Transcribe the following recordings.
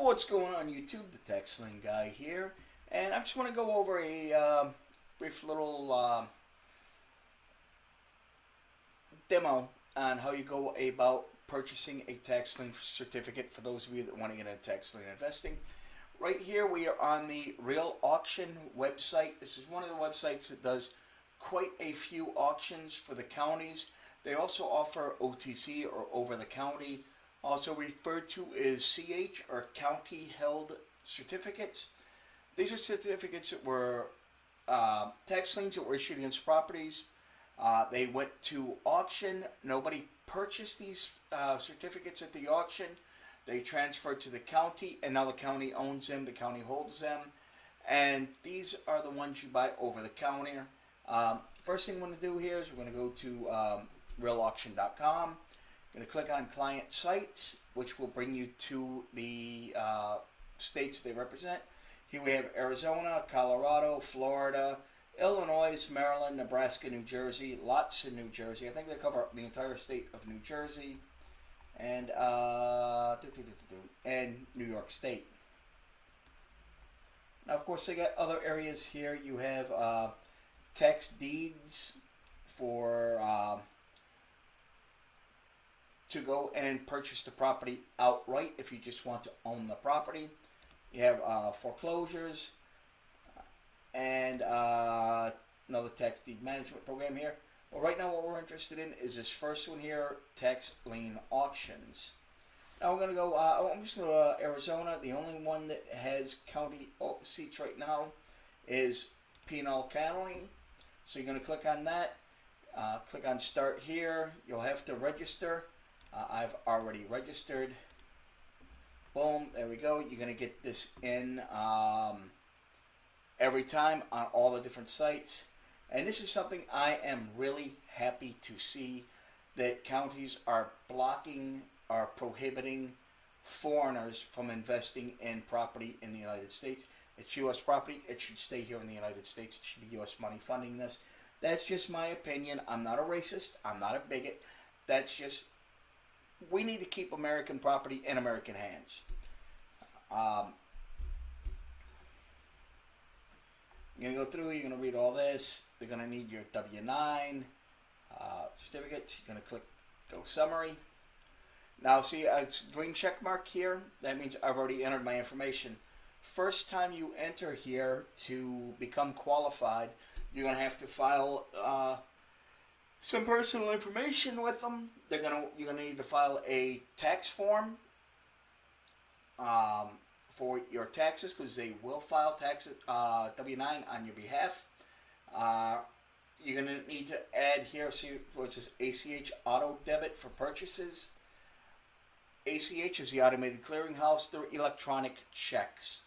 What's going on YouTube? The Tax Lien guy here, and I just want to go over a brief little demo on how you go about purchasing a tax lien certificate for those of you that want to get into tax lien investing. Right here we are on the Real Auction website. This is one of the websites that does quite a few auctions for the counties. They also offer OTC or over the county, also referred to as CH or county held certificates. These are certificates that were tax liens that were issued against properties. They went to auction. Nobody purchased these certificates at the auction. They transferred to the county, and now the county owns them. The county holds them, and these are the ones you buy over the counter. First thing we're going to do here is we're going to go to realauction.com. Going to click on client sites, which will bring you to the states they represent. Here we have Arizona, Colorado, Florida, Illinois, Maryland, Nebraska, New Jersey, lots in New Jersey. I think they cover the entire state of New Jersey, and New York State. Now, of course, they got other areas here. You have tax deeds for to go and purchase the property outright if you just want to own the property. You have foreclosures and another tax deed management program here. But right now what we're interested in is this first one here, tax lien auctions. Now we're going to go, I'm just going to go to Arizona. The only one that has county seats right now is Pinal County. So you're going to click on that. Click on start here. You'll have to register. I've already registered. Boom, there we go. You're going to get this in every time on all the different sites. And this is something I am really happy to see, that counties are blocking or prohibiting foreigners from investing in property in the United States. It's U.S. property. It should stay here in the United States. It should be U.S. money funding this. That's just my opinion. I'm not a racist. I'm not a bigot. That's just, we need to keep American property in American hands. You're going to go through, you're going to read all this. They're going to need your W-9 certificates. You're going to click Go Summary. Now, see, it's green check mark here. That means I've already entered my information. First time you enter here to become qualified, you're going to have to file some personal information with them. You're going to need to file a tax form for your taxes, because they will file taxes W-9 on your behalf. You're going to need to add here, see where it says ACH auto debit for purchases. ACH is the automated clearinghouse. They're electronic checks.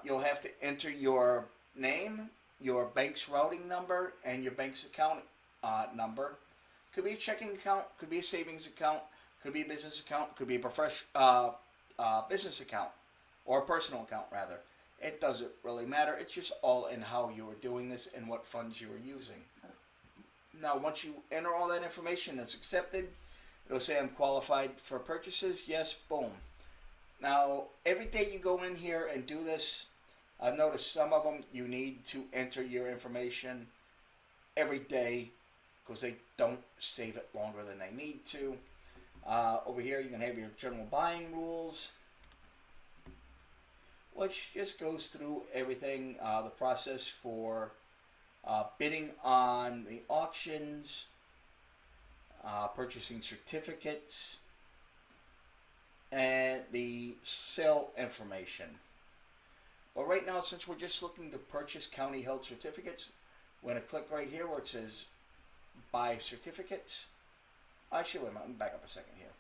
You'll have to enter your name, your bank's routing number, and your bank's account number. Could be a checking account, could be a savings account, could be a business account, could be a professional business account, or a personal account rather. It doesn't really matter. It's just all in how you are doing this and what funds you are using. Now, once you enter all that information, it's accepted. It'll say I'm qualified for purchases. Yes, boom. Now, every day you go in here and do this, I've noticed some of them you need to enter your information every day because they don't save it longer than they need to. Over here you can have your general buying rules, which just goes through everything, the process for bidding on the auctions, purchasing certificates, and the sale information. But right now, since we're just looking to purchase county held certificates, we're going to click right here where it says buy certificates. Actually, wait a minute, let me back up a second here.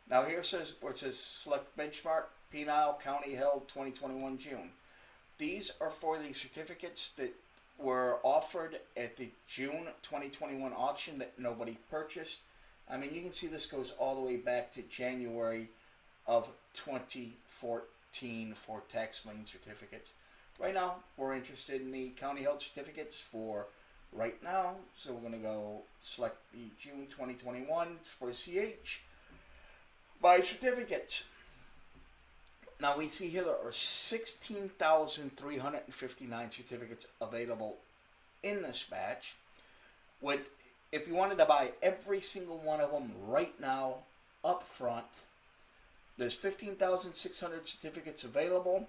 Now here it says where it says select benchmark, Pinal County held 2021 June. These are for the certificates that were offered at the June 2021 auction that nobody purchased. I mean, you can see this goes all the way back to January of 2014 for tax lien certificates. Right now, we're interested in the county held certificates for right now. So we're going to go select the June 2021 for CH. Buy certificates. Now we see here there are 16,359 certificates available in this batch. With, if you wanted to buy every single one of them right now up front, there's 15,600 certificates available.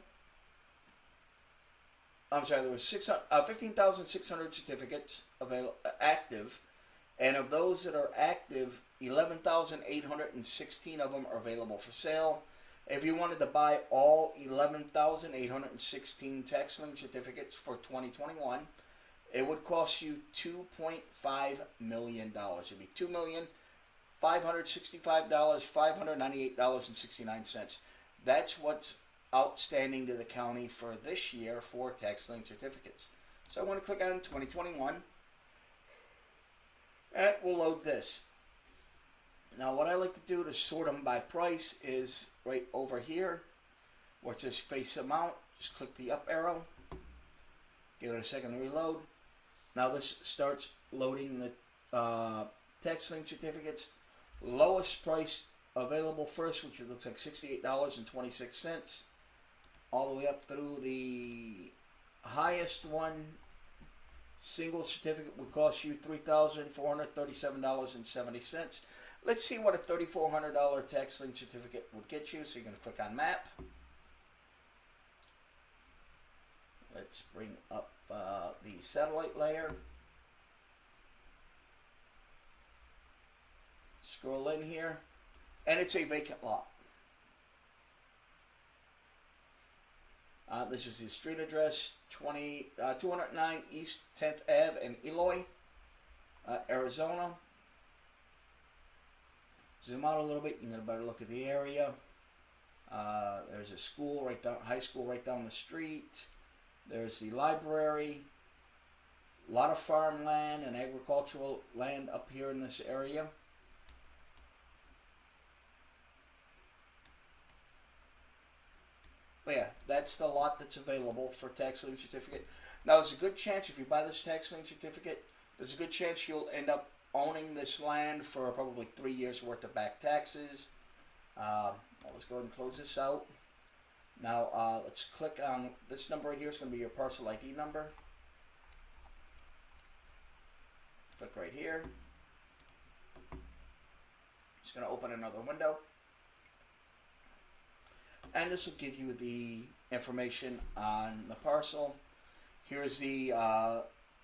I'm sorry, there was 15,600 certificates active, and of those that are active, 11,816 of them are available for sale. If you wanted to buy all 11,816 tax lien certificates for 2021, it would cost you $2.5 million. It'd be $2,565,598.69. That's what's outstanding to the county for this year for tax lien certificates. So I want to click on 2021, and we'll load this. Now what I like to do to sort them by price is right over here where it says face amount. Just click the up arrow, give it a second to reload. Now this starts loading the tax lien certificates. Lowest price available first, which it looks like $68.26, all the way up through the highest one. Single certificate would cost you $3,437.70. Let's see what a $3,400 tax lien certificate would get you. So you're going to click on map. Let's bring up the satellite layer. Scroll in here, and it's a vacant lot. This is the street address, 209 East 10th Ave in Eloy, Arizona. Zoom out a little bit, you can get a better look at the area. There's a school right down, high school right down the street. There's the library. A lot of farmland and agricultural land up here in this area. But yeah, that's the lot that's available for tax lien certificate. Now there's a good chance if you buy this tax lien certificate, there's a good chance you'll end up owning this land for probably 3 years worth of back taxes. Let's go ahead and close this out. Now let's click on this number right here. It's going to be your parcel ID number. Click right here. It's going to open another window. And this will give you the information on the parcel. Here's the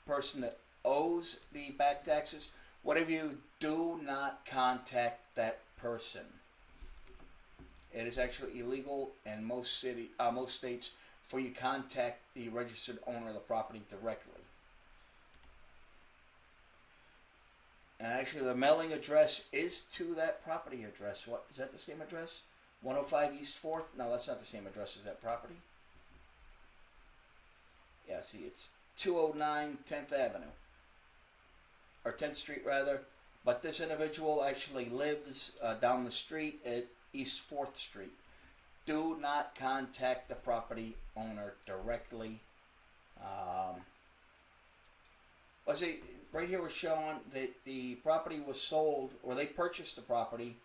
person that owes the back taxes. Whatever you do not contact that person. It is actually illegal in most states for you to contact the registered owner of the property directly. And actually the mailing address is to that property address. What is that, the same address? 105 East 4th? No, that's not the same address as that property. Yeah, see, it's 209 10th Avenue. Or 10th Street, rather. But this individual actually lives down the street at East 4th Street. Do not contact the property owner directly. Let's see, right here we're showing that the property was sold, or they purchased the property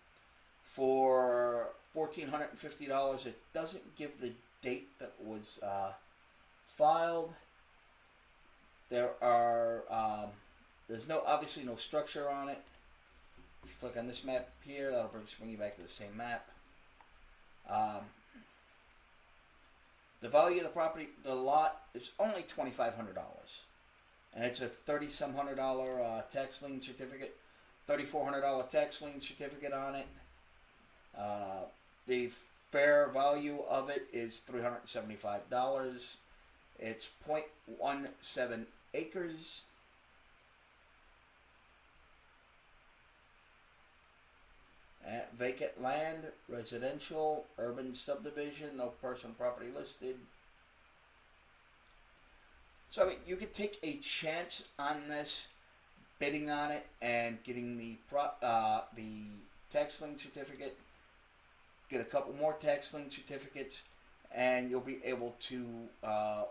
for $1,450. It doesn't give the date that it was filed. There are there's obviously no structure on it. If you click on this map here, that'll bring you back to the same map. The value of the property, the lot, is only $2,500, and it's a $3,some hundred tax lien certificate, $3,400 tax lien certificate on it. The fair value of it is $375. It's 0.17 acres. Vacant land, residential, urban subdivision, no personal property listed. So I mean, you could take a chance on this, bidding on it, and getting the tax lien certificate. Get a couple more tax lien certificates, and you'll be able to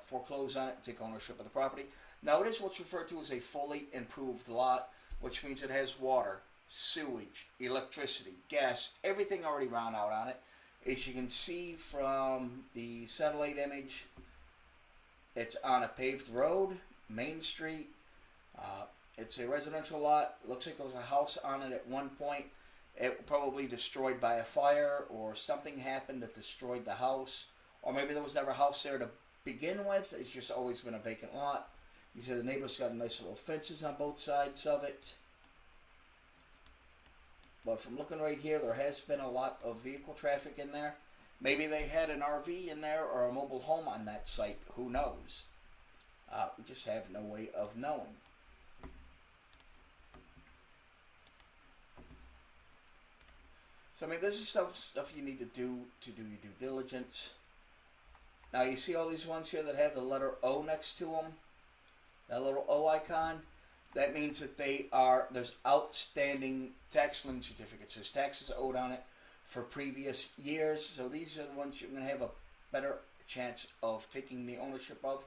foreclose on it and take ownership of the property. Now it is what's referred to as a fully improved lot, which means it has water, sewage, electricity, gas, everything already run out on it. As you can see from the satellite image, it's on a paved road, Main Street. It's a residential lot. It looks like there was a house on it at one point. It was probably destroyed by a fire, or something happened that destroyed the house. Or maybe there was never a house there to begin with. It's just always been a vacant lot. You see the neighbor's got nice little fences on both sides of it. But from looking right here, there has been a lot of vehicle traffic in there. Maybe they had an RV in there or a mobile home on that site. Who knows? We just have no way of knowing. So, I mean, this is stuff you need to do your due diligence. Now, you see all these ones here that have the letter O next to them? That little O icon? That means that there's outstanding tax lien certificates. There's taxes owed on it for previous years. So these are the ones you're going to have a better chance of taking the ownership of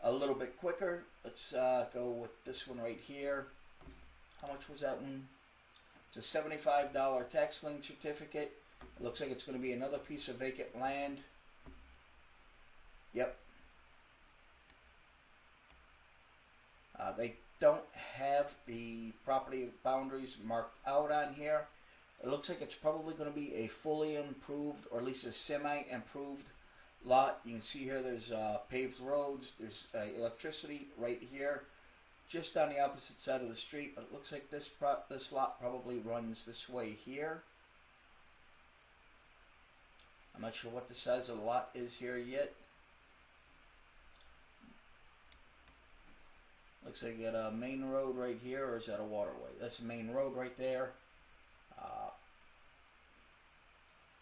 a little bit quicker. Let's go with this one right here. How much was that one? It's a $75 tax lien certificate. It looks like it's going to be another piece of vacant land. Yep. They don't have the property boundaries marked out on here. It looks like it's probably going to be a fully improved, or at least a semi-improved lot. You can see here there's paved roads. There's electricity right here, just on the opposite side of the street. But it looks like this lot probably runs this way here. I'm not sure what the size of the lot is here yet. Looks like you got a main road right here, or is that a waterway? That's a main road right there.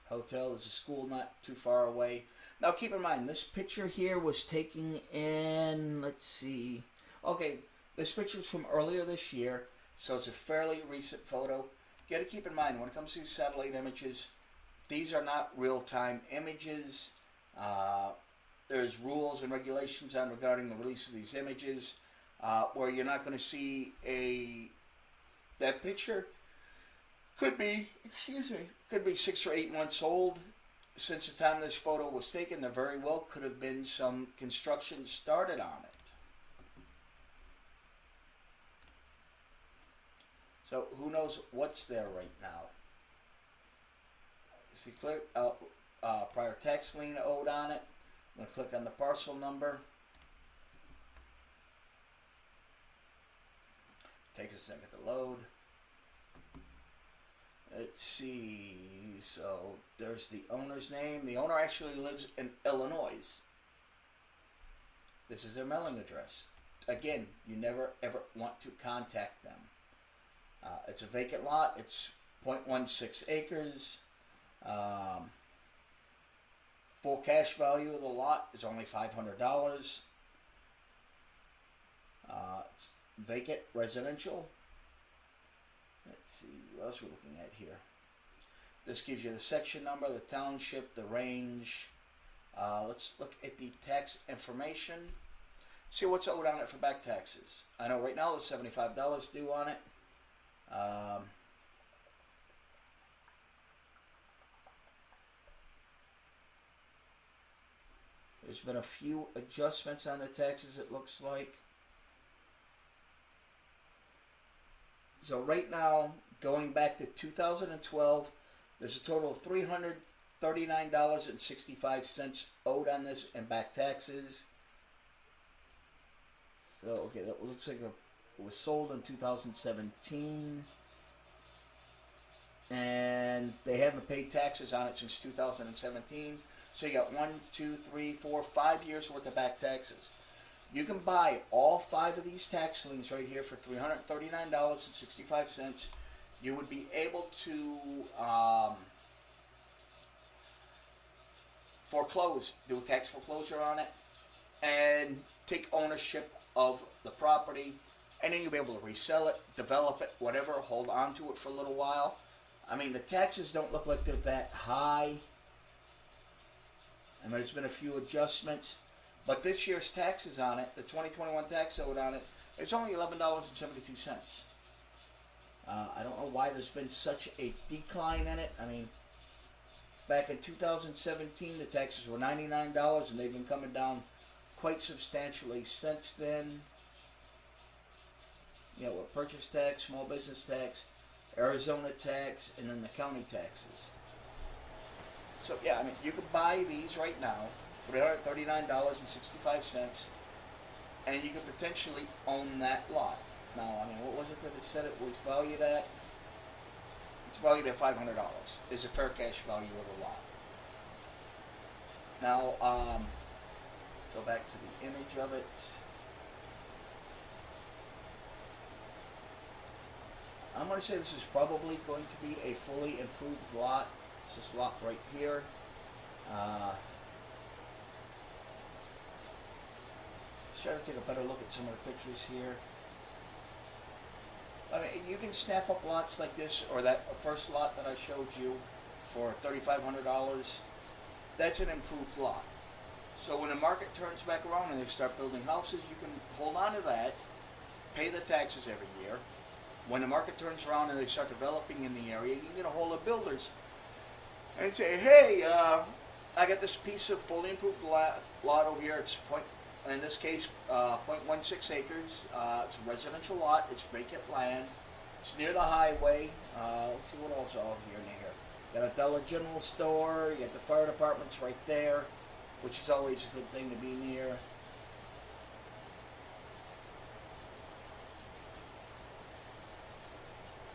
Hotel, there's a school not too far away. Now keep in mind, this picture here was taken in, let's see. Okay, this picture is from earlier this year, so it's a fairly recent photo. You got to keep in mind, when it comes to these satellite images, these are not real-time images. There's rules and regulations regarding the release of these images. Where you're not going to see that picture could be 6 or 8 months old. Since the time this photo was taken, there very well could have been some construction started on it. So who knows what's there right now. See, click prior tax lien owed on it. I'm going to click on the parcel number. Takes a second to load. Let's see. So there's the owner's name. The owner actually lives in Illinois. This is their mailing address. Again, you never ever want to contact them. It's a vacant lot. It's 0.16 acres. Full cash value of the lot is only $500. It's vacant, residential. Let's see, what else are we looking at here? This gives you the section number, the township, the range. Let's look at the tax information. See what's owed on it for back taxes. I know right now there's $75 due on it. There's been a few adjustments on the taxes, it looks like. So right now, going back to 2012, there's a total of $339.65 owed on this in back taxes. So, okay, that looks like it was sold in 2017. And they haven't paid taxes on it since 2017. So you got 1, 2, 3, 4, 5 years worth of back taxes. You can buy all 5 of these tax liens right here for $339.65. You would be able to foreclose, do a tax foreclosure on it, and take ownership of the property, and then you'll be able to resell it, develop it, whatever, hold on to it for a little while. I mean, the taxes don't look like they're that high. I mean, there's been a few adjustments. But this year's taxes on it, the 2021 tax owed on it, it's only $11.72. I don't know why there's been such a decline in it. I mean, Back in 2017, the taxes were $99, and they've been coming down quite substantially since then. You know, with purchase tax, small business tax, Arizona tax, and then the county taxes. So yeah, I mean, you could buy these right now, $339.65, and you could potentially own that lot. Now, I mean, what was it that it said it was valued at? It's valued at $500. Is a fair cash value of the lot. Now, let's go back to the image of it. I'm going to say this is probably going to be a fully improved lot. It's this lot right here. Let's try to take a better look at some of the pictures here. I mean, you can snap up lots like this, or that first lot that I showed you for $3,500. That's an improved lot. So when the market turns back around and they start building houses, you can hold on to that, pay the taxes every year. When the market turns around and they start developing in the area, you can get a hold of builders and say, hey, I got this piece of fully improved lot over here. It's in this case, 0.16 acres. It's a residential lot. It's vacant land. It's near the highway. Let's see what else I have here near here. Got a Dollar General store. You got the fire department's right there, which is always a good thing to be near.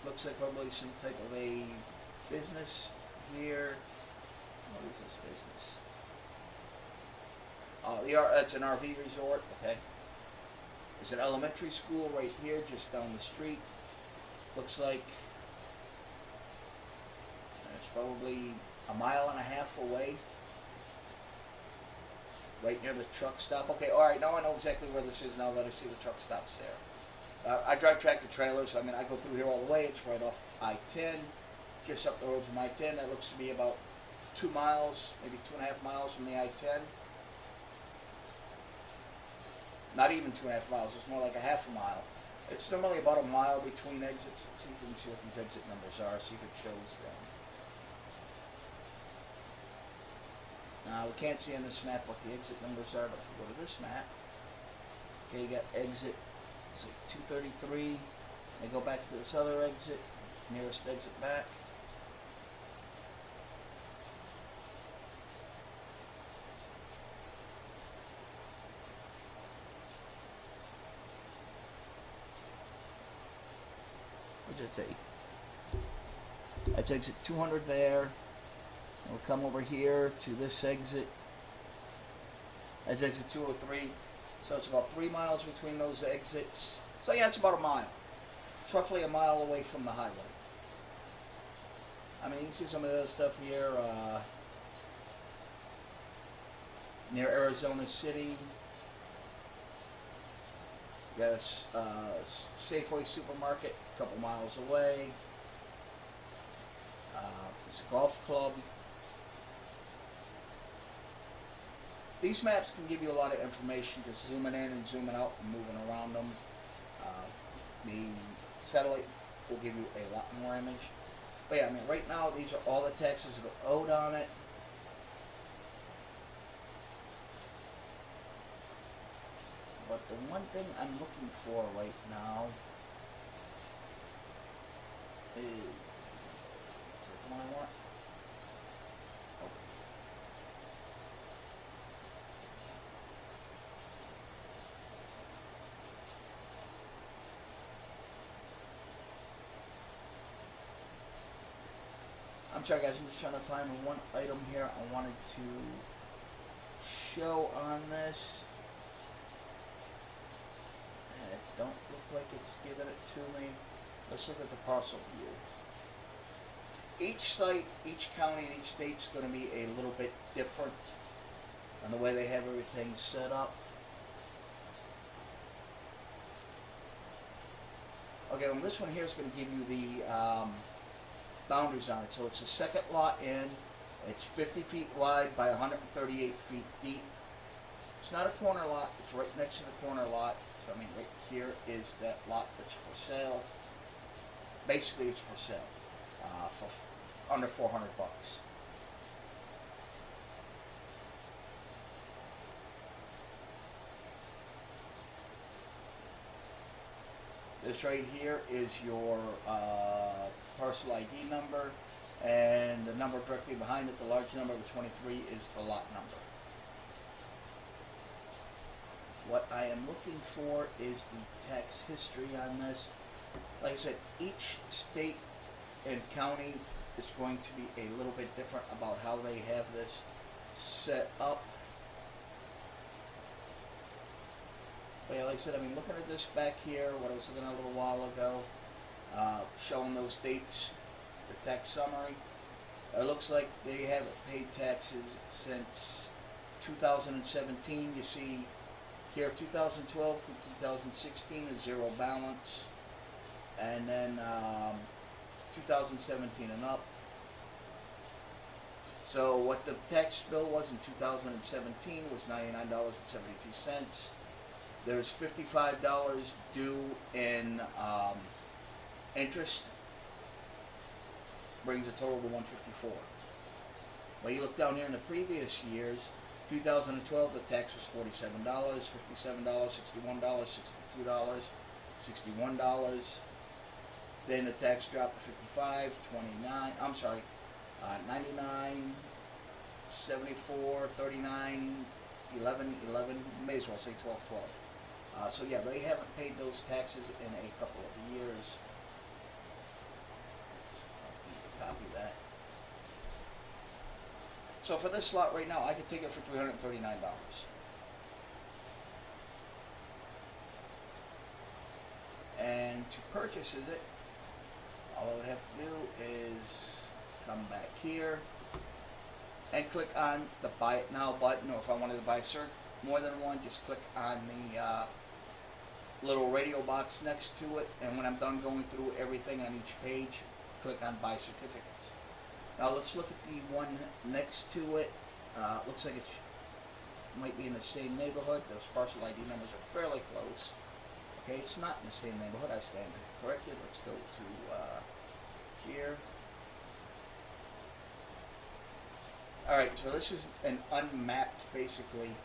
Looks like probably some type of a business here. What is this business? That's an RV resort. Okay. There's an elementary school right here, just down the street. Looks like it's probably a mile and a half away. Right near the truck stop. Okay, alright, now I know exactly where this is now that I see the truck stops there. I drive tractor trailers, so I mean, I go through here all the way. It's right off I-10, just up the road from I-10. That looks to be about 2 miles, maybe 2.5 miles from the I-10. Not even 2.5 miles, it's more like a half a mile. It's normally about a mile between exits. Let's see if we can see what these exit numbers are, see if it shows them. Now, we can't see on this map what the exit numbers are, but if we go to this map, okay, you got exit, it's like 233. I go back to this other exit, nearest exit back. What did it say? That's exit 200 there. We'll come over here to this exit. That's exit 203. So it's about 3 miles between those exits. So yeah, it's about a mile. It's roughly a mile away from the highway. I mean, you can see some of the other stuff here. Near Arizona City. You got a Safeway supermarket a couple miles away. It's a golf club. These maps can give you a lot of information, just zooming in and zooming out and moving around them. The satellite will give you a lot more image. But yeah, I mean, right now, these are all the taxes that are owed on it. But the one thing I'm looking for right now is that the one I want? Oh. I'm sorry guys, I'm just trying to find one item here I wanted to show on this. It don't look like it's giving it to me. Let's look at the parcel view. Each site, each county, and each state's going to be a little bit different on the way they have everything set up. Okay, well this one here is going to give you the boundaries on it. So it's a second lot in. It's 50 feet wide by 138 feet deep. It's not a corner lot. It's right next to the corner lot. So I mean, right here is that lot that's for sale. Basically, it's for sale for under $400. This right here is your parcel ID number, and the number directly behind it, the large number, the 23, is the lot number. What I am looking for is the tax history on this. Like I said, each state and county is going to be a little bit different about how they have this set up. But yeah, like I said, I mean, looking at this back here, what I was looking at a little while ago, showing those dates, the tax summary, it looks like they haven't paid taxes since 2017. You see here 2012 to 2016 is zero balance, and then 2017 and up. So what the tax bill was in 2017 was $99.72. There's $55 due in interest, brings a total to $154. Well, you look down here in the previous years, 2012 the tax was $47, $57, $61, $62, $61. Then the tax dropped to 55, 29. I'm sorry, 99, 74, 39, 11, 11. May as well say 12, 12. So yeah, they haven't paid those taxes in a couple of years. So I'll need to copy that. So for this lot right now, I could take it for $339. And to purchase it, all I would have to do is come back here and click on the Buy It Now button, or if I wanted to buy more than one, just click on the little radio box next to it, and when I'm done going through everything on each page, click on Buy Certificates. Now let's look at the one next to it. Looks like it might be in the same neighborhood. Those parcel ID numbers are fairly close. Okay, it's not in the same neighborhood. I stand corrected. Let's go to here. Alright, so this is an unmapped, basically,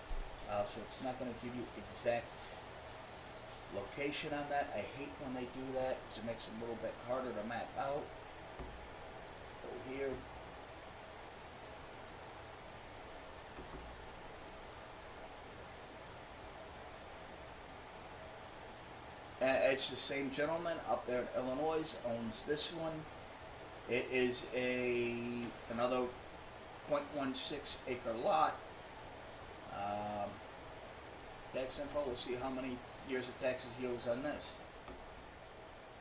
so it's not going to give you exact location on that. I hate when they do that, because it makes it a little bit harder to map out. Let's go here. It's the same gentleman up there in Illinois owns this one. It is another 0.16 acre lot. Tax info, we'll see how many years of taxes he owes on this.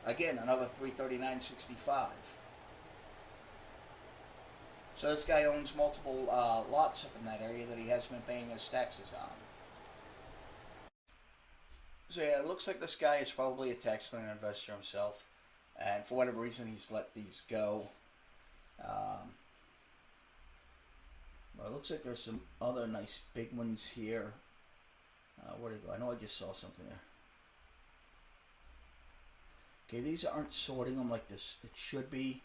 Again, another $339.65. So this guy owns multiple lots up in that area that he hasn't been paying his taxes on. So yeah, it looks like this guy is probably a tax lien investor himself, and for whatever reason he's let these go. Well, it looks like there's some other nice big ones here. Where'd it go? I know I just saw something there. Okay, these aren't sorting them like this it should be,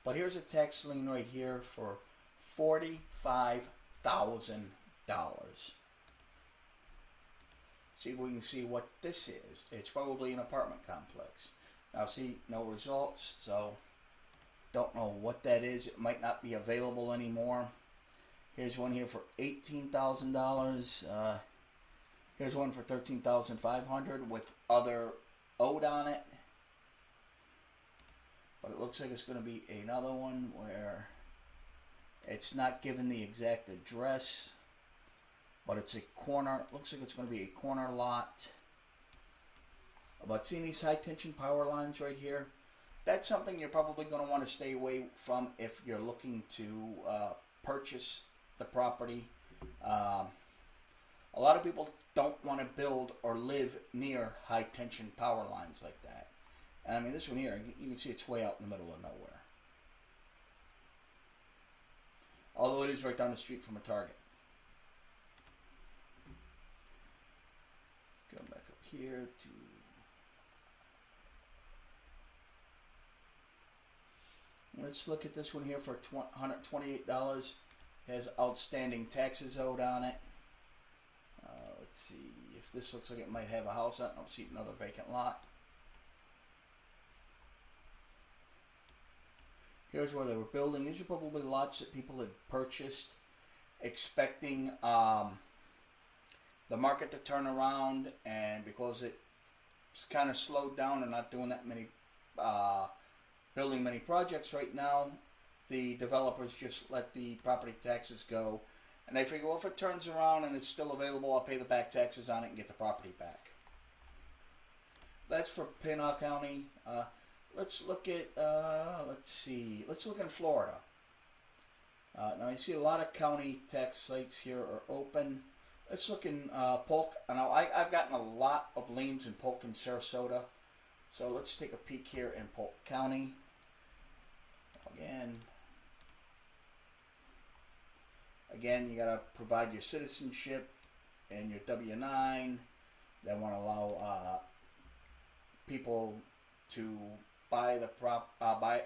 but here's a tax lien right here for $45,000. See if we can see what this is. It's probably an apartment complex. Now see, no results, so don't know what that is. It might not be available anymore. Here's one here for $18,000. Here's one for $13,500 with other owed on it. But it looks like it's going to be another one where it's not given the exact address, but it's a corner. Looks like it's going to be a corner lot. But seeing these high tension power lines right here, that's something you're probably going to want to stay away from if you're looking to purchase the property. A lot of people don't want to build or live near high tension power lines like that. And I mean, this one here, you can see it's way out in the middle of nowhere. Although it is right down the street from a Target. Let's go back up here to... Let's look at this one here for $128. It has outstanding taxes owed on it. Let's see if this looks like it might have a house on it. I don't see another vacant lot. Here's where they were building. These are probably lots that people had purchased, expecting the market to turn around, and because it's kind of slowed down and not doing that many, building many projects right now, the developers just let the property taxes go, and they figure, well, if it turns around and it's still available, I'll pay the back taxes on it and get the property back. That's for Pinal County. Let's look at, let's look in Florida. Now you see a lot of county tax sites here are open. Let's look in Polk. Now I've gotten a lot of liens in Polk and Sarasota. So let's take a peek here in Polk County. Again, you gotta provide your citizenship and your W-9. They want to allow people to buy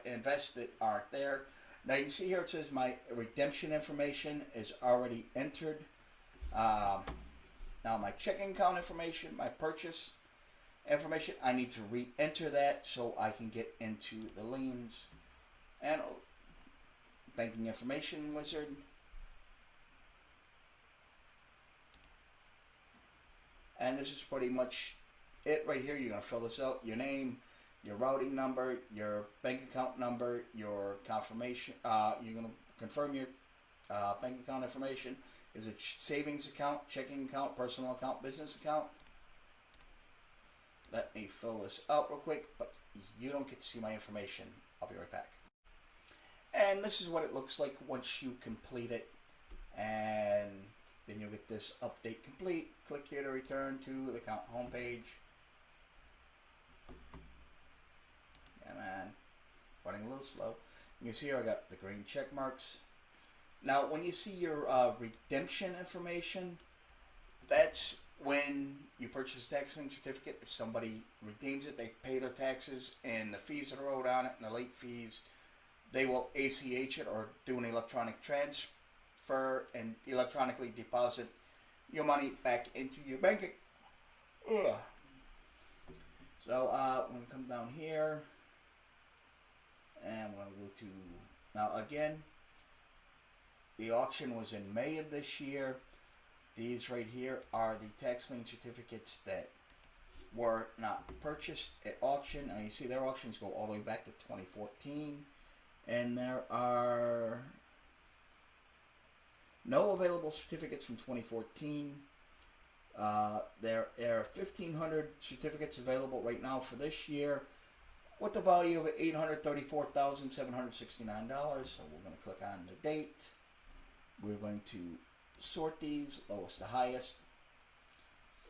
invest that aren't there. Now you can see here it says my redemption information is already entered. Now my checking account information, my purchase information, I need to re-enter that so I can get into the liens. And banking information wizard. And this is pretty much it right here. You're going to fill this out, your name, your routing number, your bank account number, your confirmation. You're going to confirm your bank account information. Is it savings account, checking account, personal account, business account? Let me fill this out real quick, but you don't get to see my information. I'll be right back. And this is what it looks like once you complete it. And then you'll get this update complete. Click here to return to the account homepage. Yeah, man. Running a little slow. You see here I got the green check marks. Now, when you see your redemption information, that's when you purchase a tax lien certificate. If somebody redeems it, they pay their taxes and the fees that are owed on it and the late fees, they will ACH it or do an electronic transfer and electronically deposit your money back into your bank account. So I'm going to come down here and I'm going to go to, now again, the auction was in May of this year. These right here are the tax lien certificates that were not purchased at auction. Now you see their auctions go all the way back to 2014. And there are no available certificates from 2014. There are 1,500 certificates available right now for this year with the value of $834,769. So we're going to click on the date. We're going to sort these lowest to highest.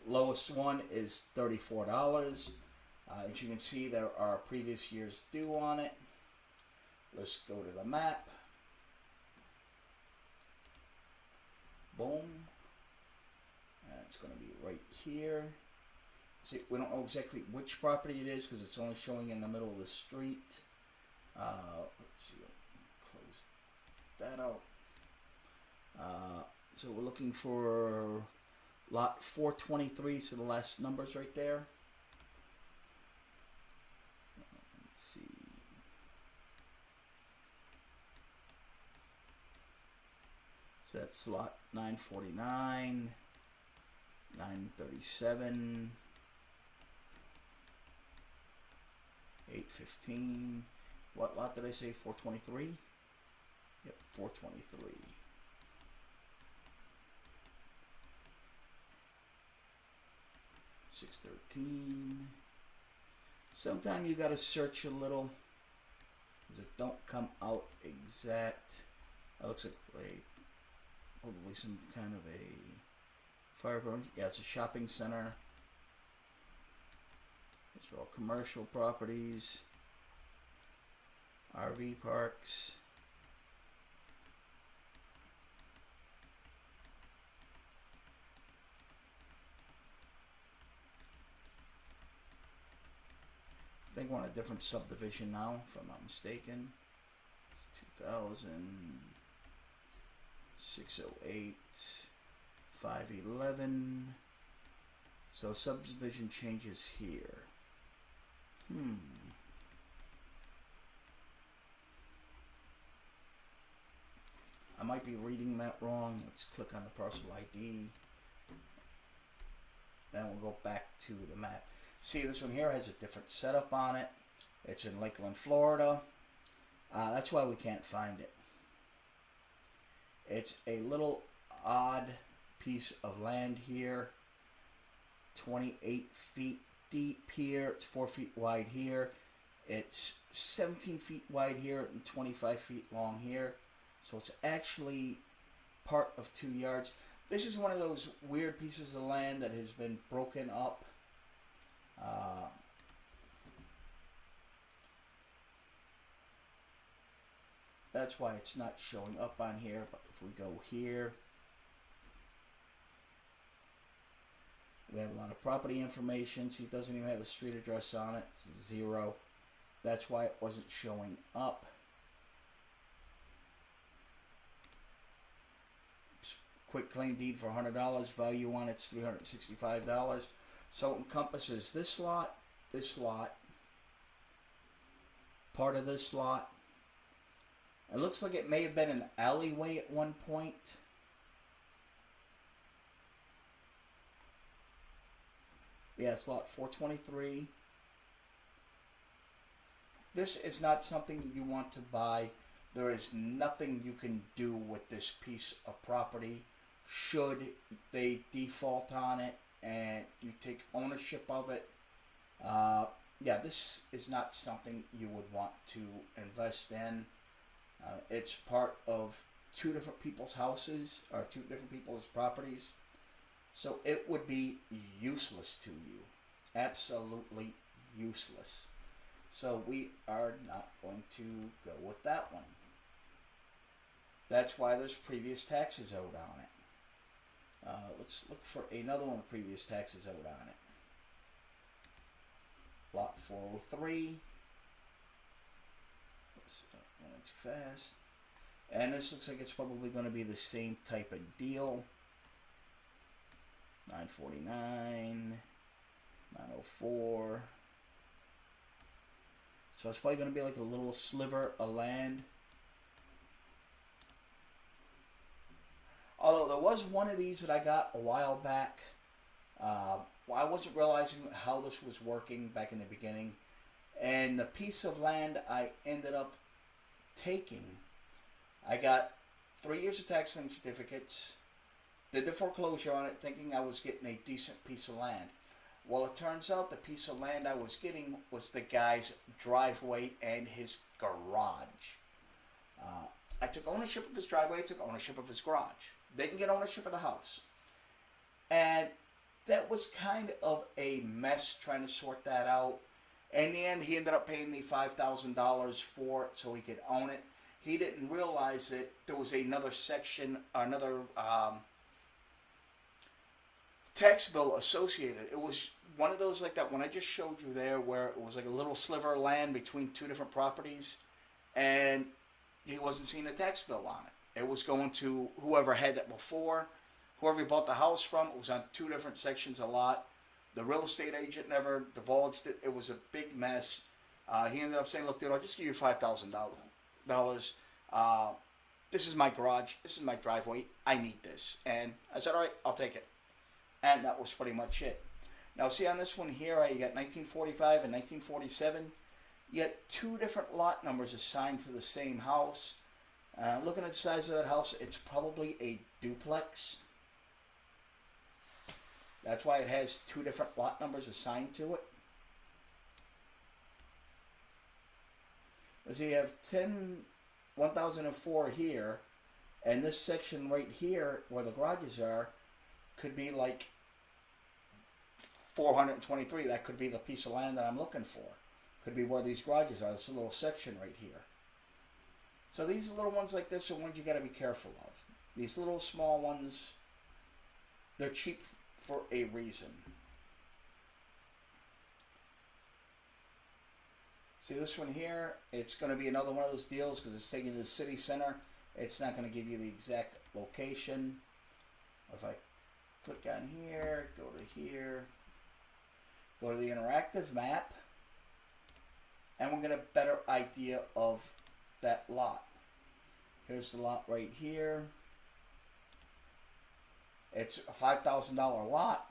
Lowest one is $34. As you can see, there are previous years due on it. Let's go to the map. Boom. And it's going to be right here. See, we don't know exactly which property it is because it's only showing in the middle of the street. Let's see. Close that out. So we're looking for lot 423, so the last numbers right there. Let's see. So that's lot 949, 937, 815. What lot did I say? 423? Yep, 423. $613. Sometimes you gotta search a little because it don't come out exact. That looks like probably some kind of a fire burn. Yeah, it's a shopping center. These are all commercial properties, RV parks. I think we're on a different subdivision now, if I'm not mistaken. It's 2000, 608, 511. So subdivision changes here. might be reading that wrong. Let's click on the parcel ID. Then we'll go back to the map. See, this one here has a different setup on it. It's in Lakeland, Florida. That's why we can't find it. It's a little odd piece of land here. 28 feet deep here. It's 4 feet wide here. It's 17 feet wide here and 25 feet long here. So it's actually part of 2 yards. This is one of those weird pieces of land that has been broken up. That's why it's not showing up on here. But if we go here, we have a lot of property information. See, it doesn't even have a street address on it. It's 0. That's why it wasn't showing up. Quick claim deed for $100. Value on it's $365. So it encompasses this lot, part of this lot. It looks like it may have been an alleyway at one point. Yeah, it's lot 423. This is not something you want to buy. There is nothing you can do with this piece of property should they default on it and you take ownership of it. Yeah, this is not something you would want to invest in. It's part of 2 different people's houses or 2 different people's properties. So it would be useless to you. Absolutely useless. So we are not going to go with that one. That's why there's previous taxes owed on it. Let's look for another one with previous taxes owed on it. Lot 403. Oops, going too fast. And this looks like it's probably going to be the same type of deal. 949, 904. So it's probably going to be like a little sliver of land. Although there was one of these that I got a while back. I wasn't realizing how this was working back in the beginning. And the piece of land I ended up taking, I got 3 years of tax lien certificates, did the foreclosure on it thinking I was getting a decent piece of land. Well, it turns out the piece of land I was getting was the guy's driveway and his garage. I took ownership of his driveway, I took ownership of his garage. Didn't get ownership of the house. And that was kind of a mess trying to sort that out. In the end, he ended up paying me $5,000 for it so he could own it. He didn't realize that there was another section, another tax bill associated. It was one of those like that one I just showed you there where it was like a little sliver of land between 2 different properties and he wasn't seeing a tax bill on it. It was going to whoever had it before, whoever he bought the house from. It was on 2 different sections a lot. The real estate agent never divulged it. It was a big mess. He ended up saying, look, dude, I'll just give you $5,000. This is my garage. This is my driveway. I need this. And I said, all right, I'll take it. And that was pretty much it. Now, see on this one here, you got 1945 and 1947. You got 2 different lot numbers assigned to the same house. Looking at the size of that house, it's probably a duplex. That's why it has 2 different lot numbers assigned to it. So you have 1004 here, and this section right here where the garages are could be like 423. That could be the piece of land that I'm looking for. Could be where these garages are. This little section right here. So these little ones like this are ones you got to be careful of. These little small ones, they're cheap for a reason. See this one here, it's going to be another one of those deals because it's taken to the city center. It's not going to give you the exact location. If I click on here, go to here, go to the interactive map, and we'll get a better idea of that lot. Here's the lot right here. It's a $5,000 lot.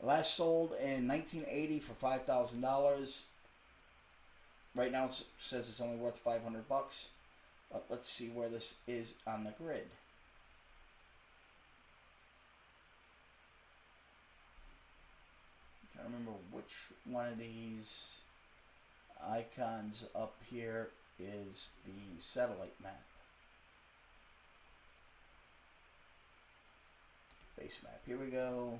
Last sold in 1980 for $5,000. Right now it says it's only worth $500. But let's see where this is on the grid. I can't remember which one of these icons up here is the satellite map. Base map. Here we go.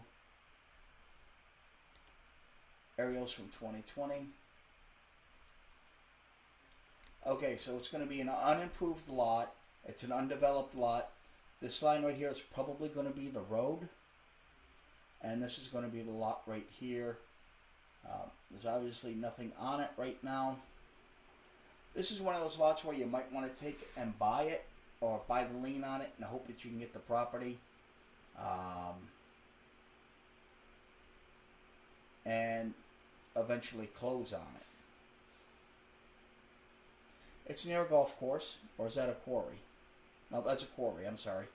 Aerials from 2020. Okay, so it's going to be an unimproved lot. It's an undeveloped lot. This line right here is probably going to be the road. And this is going to be the lot right here. There's obviously nothing on it right now. This is one of those lots where you might want to take and buy it, or buy the lien on it and hope that you can get the property. And eventually close on it. It's near a golf course, or is that a quarry? No, that's a quarry, I'm sorry.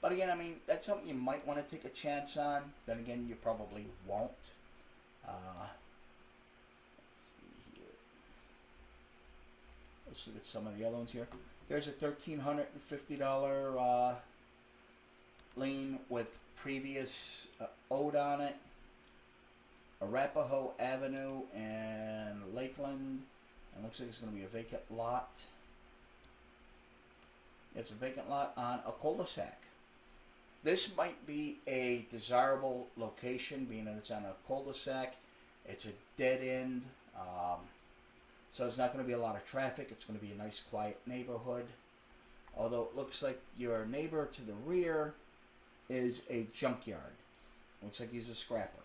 But again, I mean, that's something you might want to take a chance on. Then again, you probably won't. Let's see here. Let's look at some of the other ones here. Here's a $1,350 lien with previous owed on it. Arapahoe Avenue and Lakeland. And looks like it's going to be a vacant lot. It's a vacant lot on a cul-de-sac. This might be a desirable location, being that it's on a cul-de-sac. It's a dead end. So there's not going to be a lot of traffic. It's going to be a nice quiet neighborhood. Although it looks like your neighbor to the rear is a junkyard. Looks like he's a scrapper.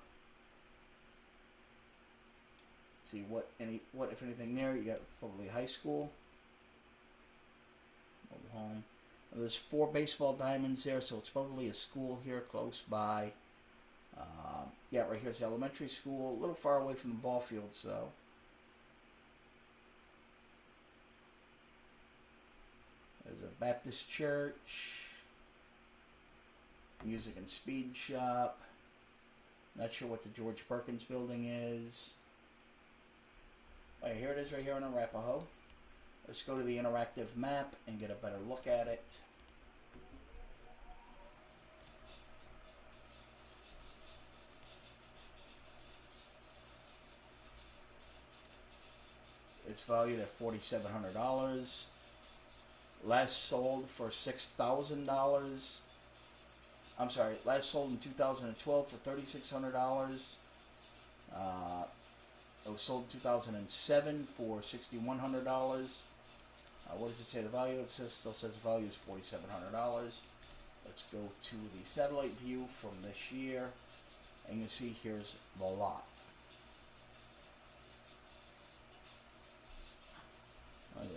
See what if anything there. You got probably high school. Mobile home. There's 4 baseball diamonds there, so it's probably a school here close by. Yeah, right here's the elementary school. A little far away from the ball fields, though. There's a Baptist church. Music and speed shop. Not sure what the George Perkins building is. Right, here it is right here on Arapahoe. Let's go to the interactive map and get a better look at it. It's valued at $4,700. Last sold for $6,000. I'm sorry, last sold in 2012 for $3,600. It was sold in 2007 for $6,100. What does it say the value? It still says the value is $4,700. Let's go to the satellite view from this year, and you can see here's the lot.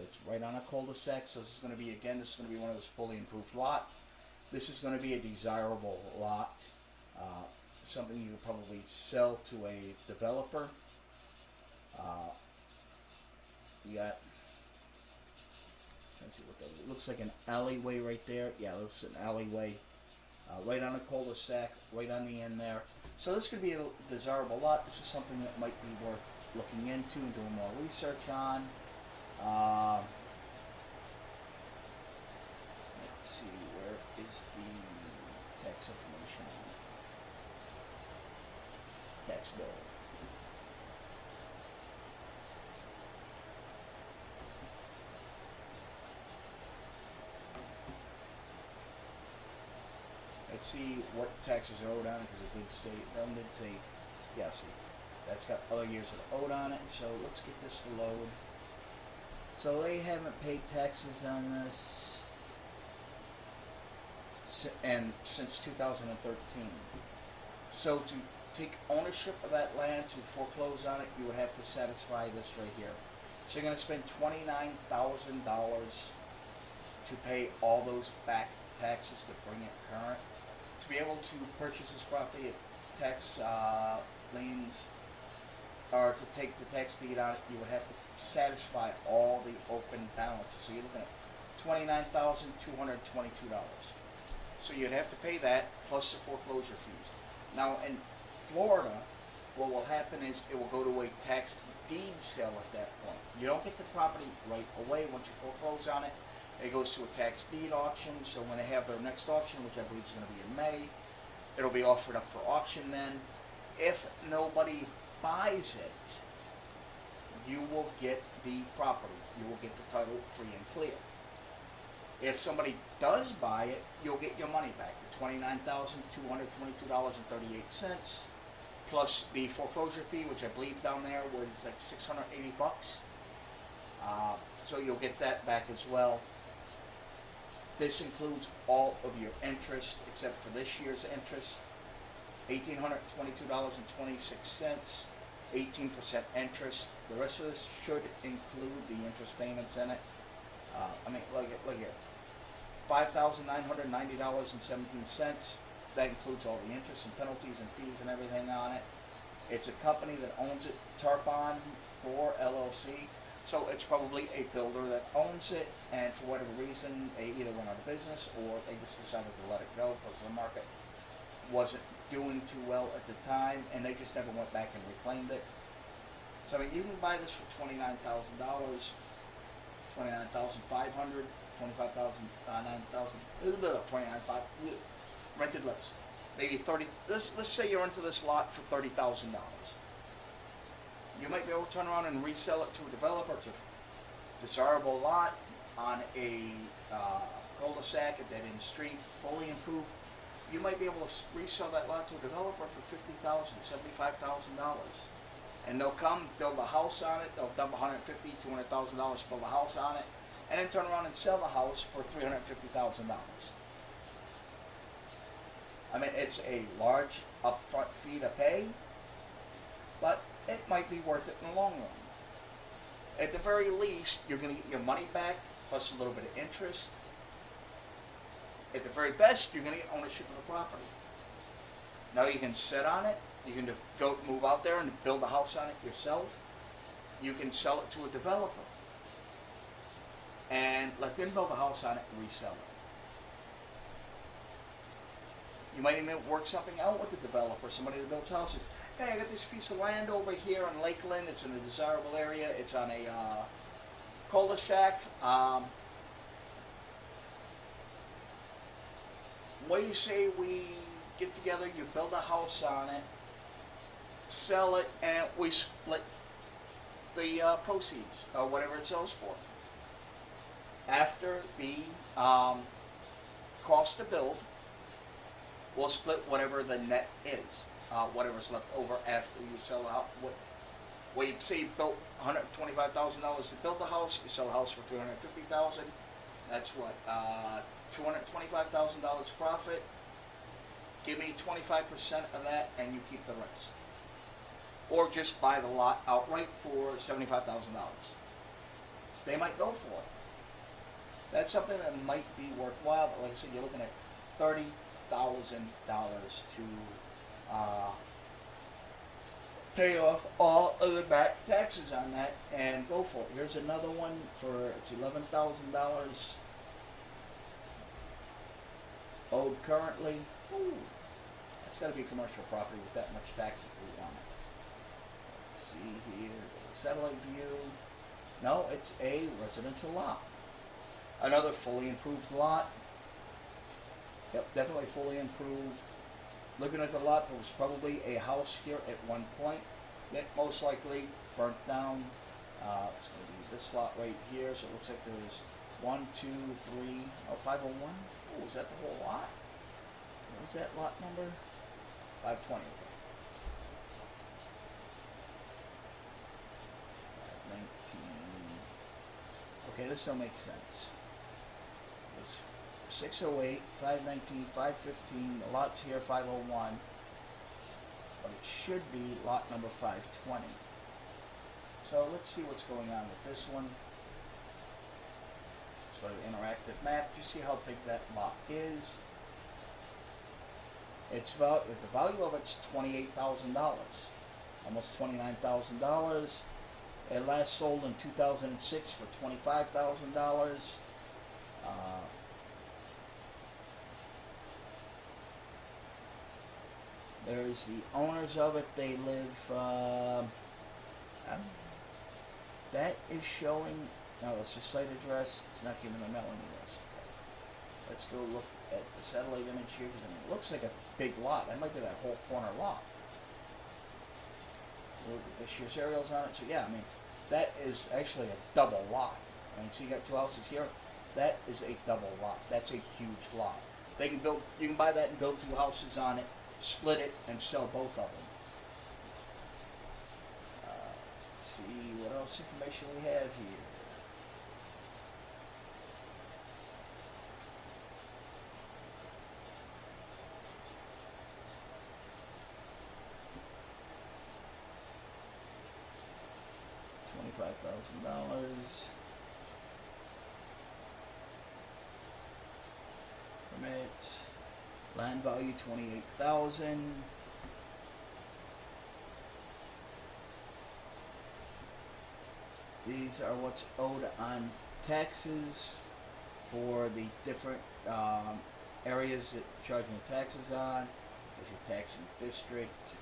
It's right on a cul-de-sac, so this is going to be, again, this is going to be one of those fully improved lot. This is going to be a desirable lot, something you could probably sell to a developer. You got, let's see what that is. It looks like an alleyway right there. Yeah, it looks an alleyway. Right on a cul-de-sac, right on the end there. So this could be a desirable lot. This is something that might be worth looking into and doing more research on. Let's see, where is the tax information on it? Tax bill. Let's see what taxes are owed on it, because it did say, yeah, see, that's got other years that are owed on it. So let's get this to load. So they haven't paid taxes on this since 2013. So to take ownership of that land, to foreclose on it, you would have to satisfy this right here. So you're going to spend $29,000 to pay all those back taxes to bring it current. To be able to purchase this property at tax liens, or to take the tax deed on it, you would have to satisfy all the open balances. So you're looking at $29,222. So you'd have to pay that plus the foreclosure fees. Now in Florida, what will happen is it will go to a tax deed sale at that point. You don't get the property right away once you foreclose on it. It goes to a tax deed auction. So when they have their next auction, which I believe is going to be in May, it'll be offered up for auction then. If nobody buys it, you will get the property. You will get the title free and clear. If somebody does buy it, you'll get your money back, the $29,222.38, plus the foreclosure fee, which I believe down there was like $680. So you'll get that back as well. This includes all of your interest, except for this year's interest, $1,822.26, 18% interest. The rest of this should include the interest payments in it. Look here, $5,990.17. That includes all the interest and penalties and fees and everything on it. It's a company that owns it, Tarpon 4 LLC. So it's probably a builder that owns it, and for whatever reason, they either went out of business or they just decided to let it go because the market wasn't doing too well at the time, and they just never went back and reclaimed it. So you can buy this for $29,000, $29,500, $25,000, $9,000, a little bit of $29,500, rented lips. Maybe $30. Let's say you're into this lot for $30,000. You might be able to turn around and resell it to a developer. It's a desirable lot on a cul-de-sac, a dead-end street, fully improved. You might be able to resell that lot to a developer for $50,000, $75,000. And they'll come, build a house on it. They'll dump $150,000, $200,000 to build a house on it, and then turn around and sell the house for $350,000. It's a large upfront fee to pay, but it might be worth it in the long run. At the very least, you're going to get your money back plus a little bit of interest. At the very best, you're going to get ownership of the property. Now you can sit on it. You can go move out there and build a house on it yourself. You can sell it to a developer and let them build a house on it and resell it. You might even work something out with the developer, somebody that builds houses. Hey, I got this piece of land over here in Lakeland. It's in a desirable area. It's on a cul-de-sac. What do you say we get together, you build a house on it, sell it, and we split the proceeds, or whatever it sells for. After the cost to build, we'll split whatever the net is, whatever's left over after you sell the house. Well, you say you built $125,000 to build the house, you sell the house for $350,000. That's what, $225,000 profit. Give me 25% of that, and you keep the rest. Or just buy the lot outright for $75,000. They might go for it. That's something that might be worthwhile, but like I said, you're looking at $30,000 to pay off all of the back taxes on that and go for it. Here's another one for, it's $11,000 owed currently. Ooh, that's got to be a commercial property with that much taxes due on it. Let's see here, satellite view. No, it's a residential lot. Another fully improved lot. Yep, definitely fully improved. Looking at the lot, there was probably a house here at one point that most likely burnt down. It's going to be this lot right here. So it looks like there's 1, 2, 3, 501. Oh, is that the whole lot? What was that lot number? 520. Okay. 19. Okay, this don't make sense. It was 608, 519, 515, the lot's here 501, but it should be lot number 520. So let's see what's going on with this one. Let's go to the interactive map. You see how big that lot is. The value of it's $28,000, almost $29,000. It last sold in 2006 for $25,000. Uh, there's the owners of it. They live. That is showing. No, it's a site address. It's not giving the mailing address. Okay. Let's go look at the satellite image here, because I mean, it looks like a big lot. That might be that whole corner lot. Look at this year's aerials on it. So yeah, I mean, that is actually a double lot. I mean, so you got two houses here. That is a double lot. That's a huge lot. They can build. You can buy that and build two houses on it, split it, and sell both of them. Let's see what else information we have here. $25,000. Permits. Land value $28,000. These are what's owed on taxes for the different areas that you're charging taxes on. There's your taxing district.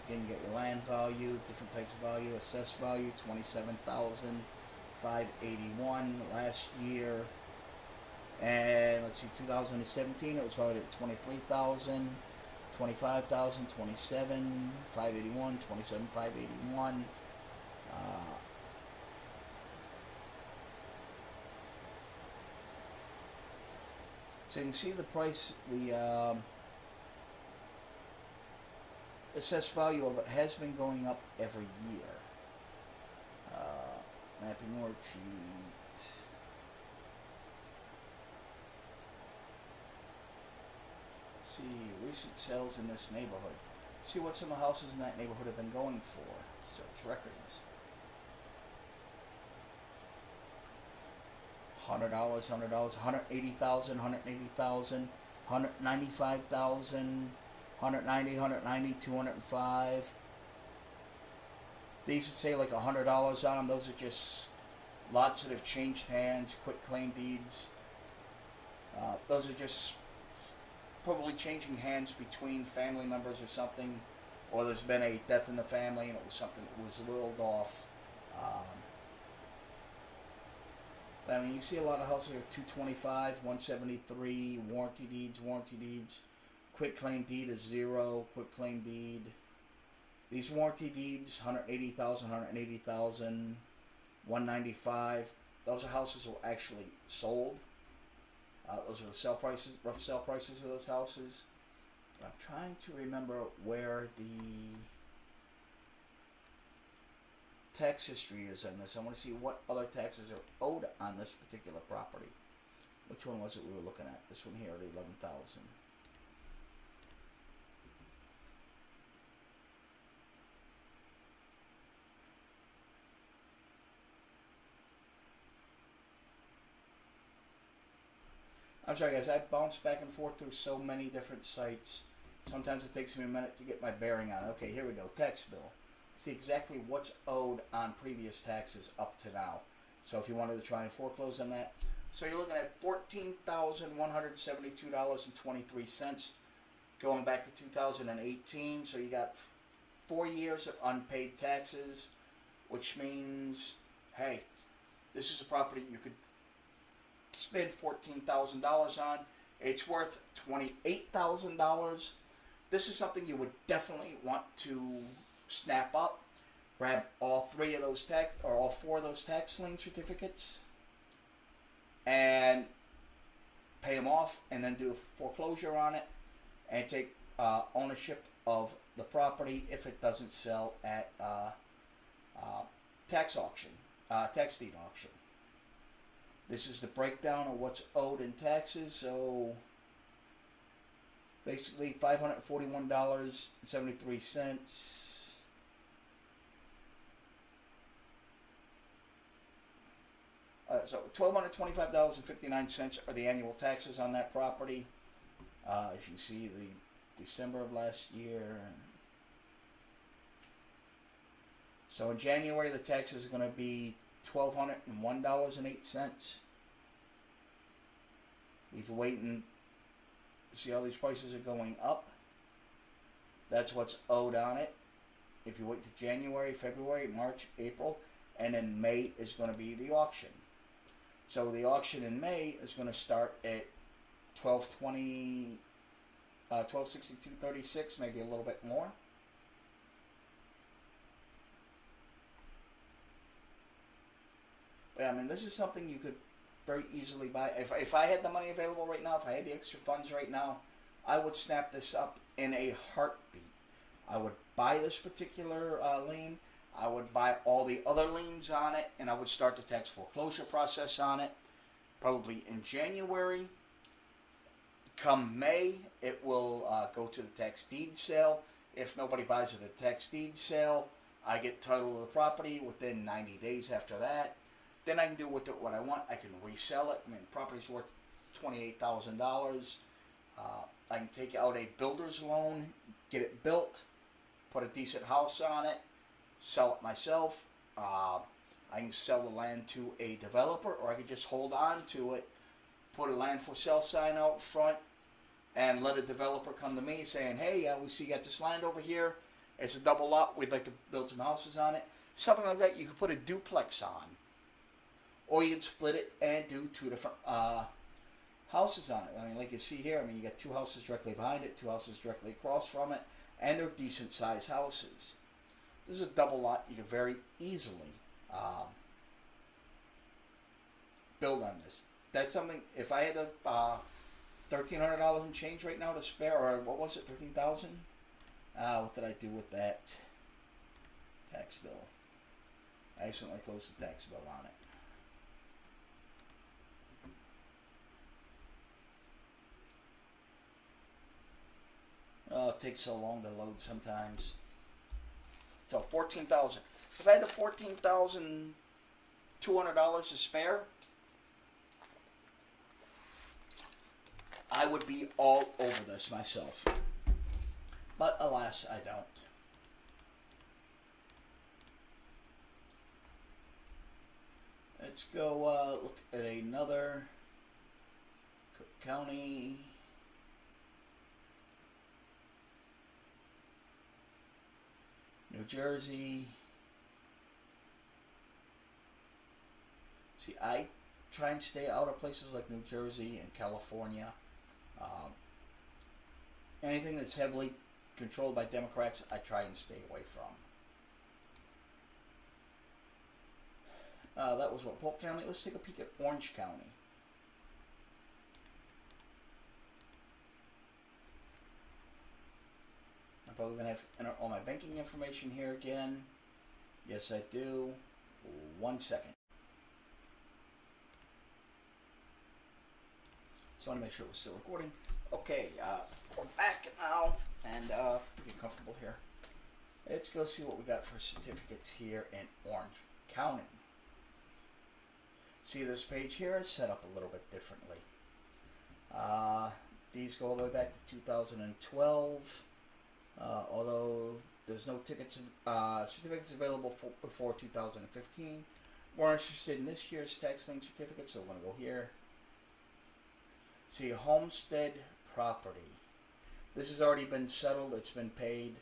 Again, you got your land value, different types of value. Assessed value $27,581 last year. And let's see, 2017 it was valued at $23,000, $25,000, $27,581, $27,581. So you can see the price, the assessed value of it has been going up every year. Mapping worksheet. See recent sales in this neighborhood. See what some of the houses in that neighborhood have been going for. Search records. $100, $180,000, $180,000, $195,000, $190, $205. These would say like $100 on them. Those are just lots that have changed hands, quit claim deeds. Those are just probably changing hands between family members or something, or there's been a death in the family and it was something that was willed off. I mean, you see a lot of houses are 225, 173, warranty deeds. Quit claim deed is 0, quit claim deed. These warranty deeds, 180,000, 180,000, 195. Those are houses that were actually sold. Those are the sale prices, rough sale prices of those houses. But I'm trying to remember where the tax history is on this. I want to see what other taxes are owed on this particular property. Which one was it we were looking at? This one here at 11,000. I'm sorry guys, I bounce back and forth through so many different sites. Sometimes it takes me a minute to get my bearing on it. Okay, here we go. Tax bill. See exactly what's owed on previous taxes up to now. So if you wanted to try and foreclose on that. So you're looking at $14,172.23 going back to 2018. So you got 4 years of unpaid taxes, which means, hey, this is a property you could spend $14,000 on. It's worth $28,000. This is something you would definitely want to snap up, grab all 3 of those tax, or all 4 of those tax lien certificates, and pay them off, and then do a foreclosure on it, and take ownership of the property if it doesn't sell at tax auction, tax deed auction. This is the breakdown of what's owed in taxes. So basically $541.73. So $1,225.59 are the annual taxes on that property. If you see the December of last year. So in January, the taxes are going to be $1,201.08. If you're waiting, see all these prices are going up. That's what's owed on it. If you wait to January, February, March, April, and then May is going to be the auction. So the auction in May is going to start at 1262.36, maybe a little bit more. But I mean, this is something you could very easily buy. If I had the money available right now, if I had the extra funds right now, I would snap this up in a heartbeat. I would buy this particular lien. I would buy all the other liens on it, and I would start the tax foreclosure process on it. Probably in January. Come May, it will go to the tax deed sale. If nobody buys it at a tax deed sale, I get title of the property within 90 days after that. Then I can do with it what I want. I can resell it. I mean, the property's worth $28,000. I can take out a builder's loan, get it built, put a decent house on it, sell it myself. I can sell the land to a developer, or I can just hold on to it, put a land for sale sign out front, and let a developer come to me saying, hey, we see you got this land over here. It's a double lot. We'd like to build some houses on it. Something like that. You could put a duplex on. Or you could split it and do two different houses on it. I mean, like you see here, I mean, you got two houses directly behind it, two houses directly across from it, and they're decent sized houses. This is a double lot. You could very easily build on this. That's something, if I had $1,300 in change right now to spare, or what was it, $13,000? What did I do with that tax bill? I accidentally closed the tax bill on it. Oh, it takes so long to load sometimes. So $14,000. If I had the $14,200 to spare, I would be all over this myself. But alas, I don't. Let's go look at another Cook County. New Jersey. See, I try and stay out of places like New Jersey and California. Anything that's heavily controlled by Democrats, I try and stay away from. That was what, Polk County? Let's take a peek at Orange County. I'm probably going to have to enter all my banking information here again. Yes, I do. 1 second. So I want to make sure it was still recording. Okay, we're back now, and get comfortable here. Let's go see what we got for certificates here in Orange County. See, this page here is set up a little bit differently. These go all the way back to 2012, although there's no certificates available before 2015. We're interested in this year's tax lien certificate, so we're going to go here. See, homestead property. This has already been settled. It's been paid.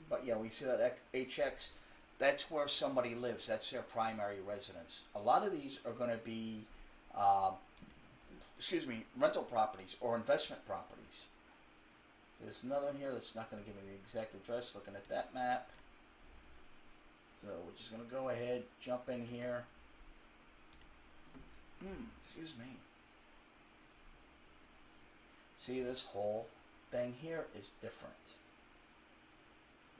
But yeah, we see that HX. That's where somebody lives. That's their primary residence. A lot of these are going to be, rental properties or investment properties. So there's another one here that's not going to give me the exact address. Looking at that map. So we're just going to go ahead, jump in here. Excuse me. See, this whole thing here is different.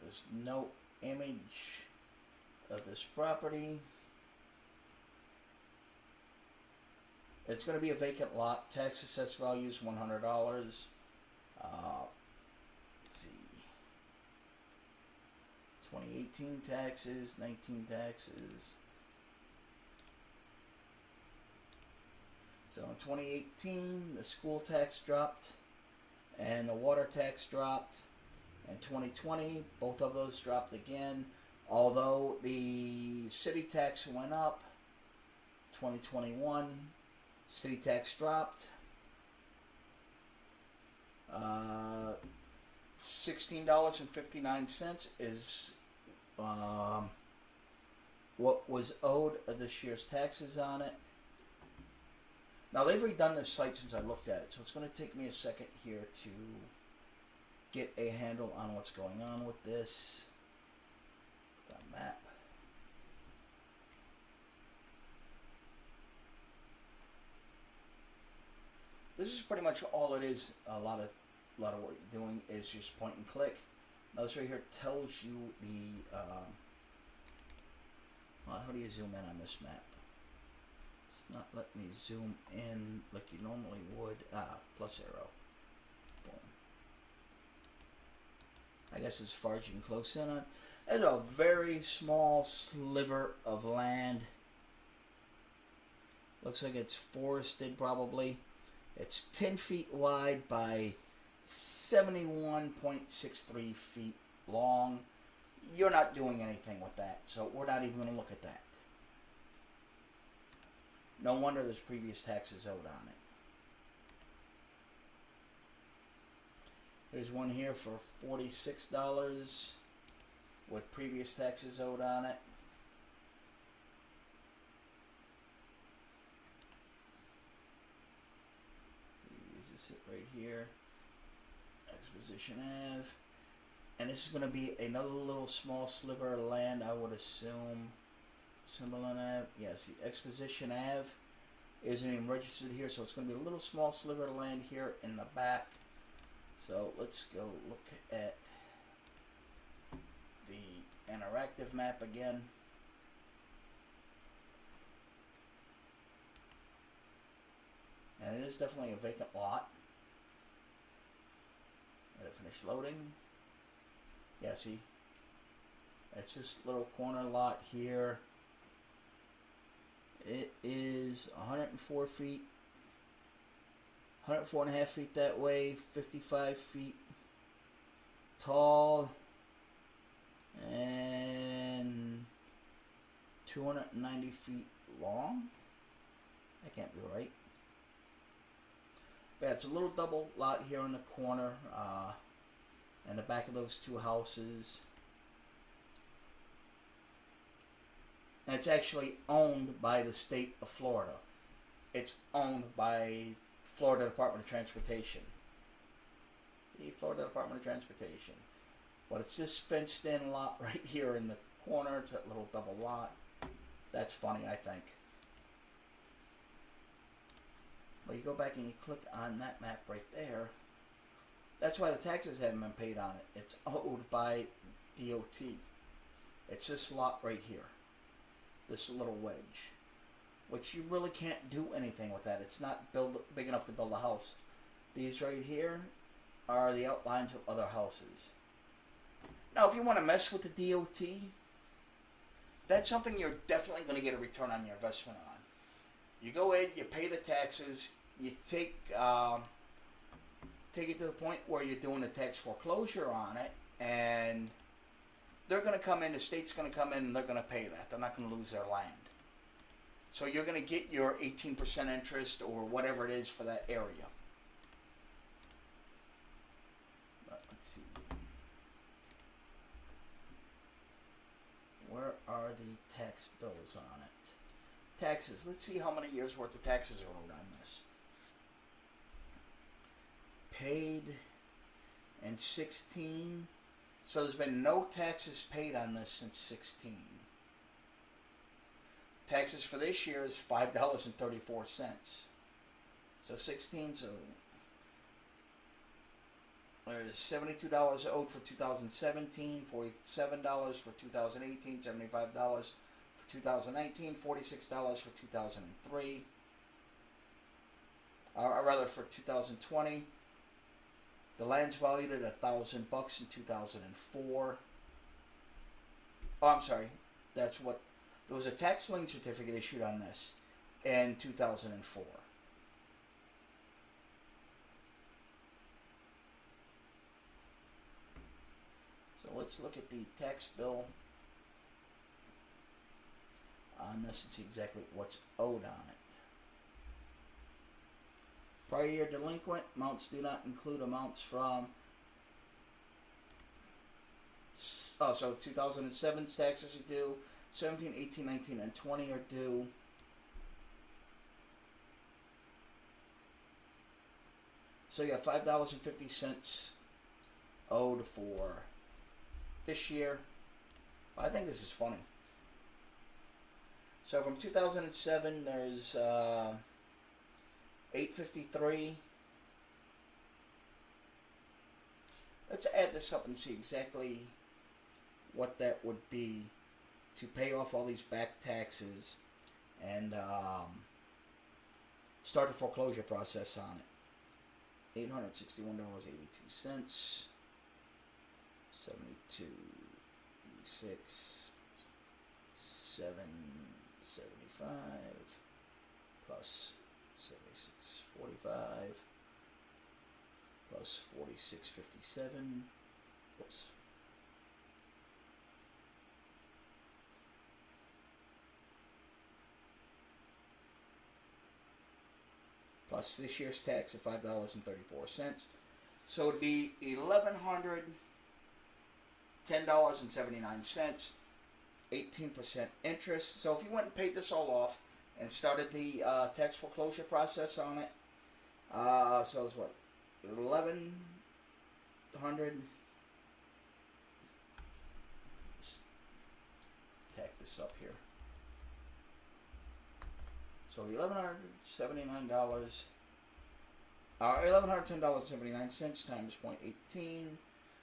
There's no image of this property. It's going to be a vacant lot. Tax assessed value is $100. Let's see. 2018 taxes, 19 taxes. So in 2018, the school tax dropped and the water tax dropped. In 2020, both of those dropped again. Although the city tax went up, 2021, city tax dropped. $16.59 is what was owed of this year's taxes on it. Now they've redone this site since I looked at it, so it's going to take me a second here to get a handle on what's going on with this. Got a map. This is pretty much all it is. A lot of what you're doing is just point and click. Now this right here tells you the how do you zoom in on this map? It's not letting me zoom in like you normally would. Plus arrow. Boom. I guess as far as you can close in on. There's a very small sliver of land. Looks like it's forested probably. It's 10 feet wide by 71.63 feet long. You're not doing anything with that, so we're not even going to look at that. No wonder there's previous taxes owed on it. There's one here for $46 with previous taxes owed on it. Is this it right here? Exposition Ave. And this is going to be another little small sliver of land, I would assume. Cumberland Ave. Yes, the Exposition Ave isn't even registered here, so it's going to be a little small sliver of land here in the back. So let's go look at the interactive map again. And it is definitely a vacant lot. Let it finish loading. Yeah, see? It's this little corner lot here. It is 104 feet. 104 and a half feet that way. 55 feet tall. And 290 feet long. That can't be right. But yeah, it's a little double lot here in the corner. And the back of those two houses. And it's actually owned by the state of Florida. It's owned by Florida Department of Transportation. See, Florida Department of Transportation. But it's this fenced in lot right here in the corner. It's that little double lot. That's funny, I think. But you go back and you click on that map right there. That's why the taxes haven't been paid on it. It's owed by DOT. It's this lot right here. This little wedge. Which you really can't do anything with that. It's not big enough to build a house. These right here are the outlines of other houses. Now, if you want to mess with the DOT, that's something you're definitely going to get a return on your investment on. You go in, you pay the taxes, you take it to the point where you're doing a tax foreclosure on it, and they're going to come in, the state's going to come in, and they're going to pay that. They're not going to lose their land. So you're going to get your 18% interest or whatever it is for that area. But let's see. Where are the tax bills on it? Taxes. Let's see how many years worth of taxes are owed on this. Paid in 16. So there's been no taxes paid on this since 16. Taxes for this year is $5.34. So 16, so there's $72 owed for 2017, $47 for 2018, $75 for 2019, $46 for 2003, or rather for 2020. The land's valued at $1,000 in 2004. Oh, I'm sorry. That's what there was a tax lien certificate issued on this in 2004. So let's look at the tax bill on this and see exactly what's owed on it. Prior year delinquent amounts do not include amounts from, so 2007's taxes are due, 17, 18, 19, and 20 are due. So you have $5.50 owed for this year. But I think this is funny. So from 2007, there's $853. Let's add this up and see exactly what that would be to pay off all these back taxes and start the foreclosure process on it. $861.82, 72, 86, 775 plus 76.45 plus 46.57. Whoops. Plus this year's tax of $5.34. So it would be $1,110.79, 18% interest. So if you went and paid this all off and started the tax foreclosure process on it, so it's what, 1,100. Let's tack this up here. So $1,179, $1,110.79 times 0.18.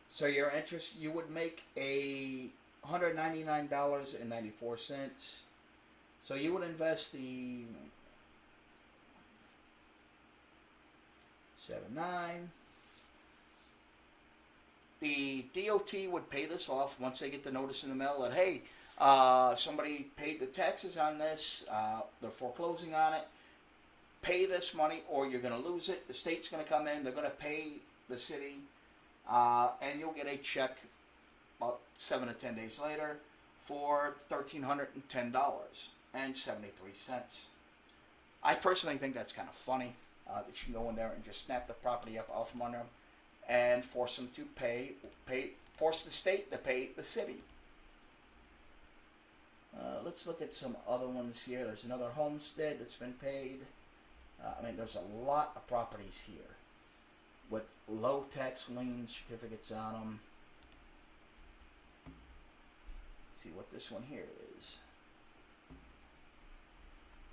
So your interest, you would make $199.94. So you would invest the 79. The DOT would pay this off once they get the notice in the mail that, hey, somebody paid the taxes on this, they're foreclosing on it, pay this money or you're going to lose it. The state's going to come in, they're going to pay the city, and you'll get a check about 7 to 10 days later for $1,310.73. I personally think that's kind of funny, that you can go in there and just snap the property up off from under them and force them to force the state to pay the city. Let's look at some other ones here. There's another homestead that's been paid. I mean, there's a lot of properties here with low tax lien certificates on them. Let's see what this one here is.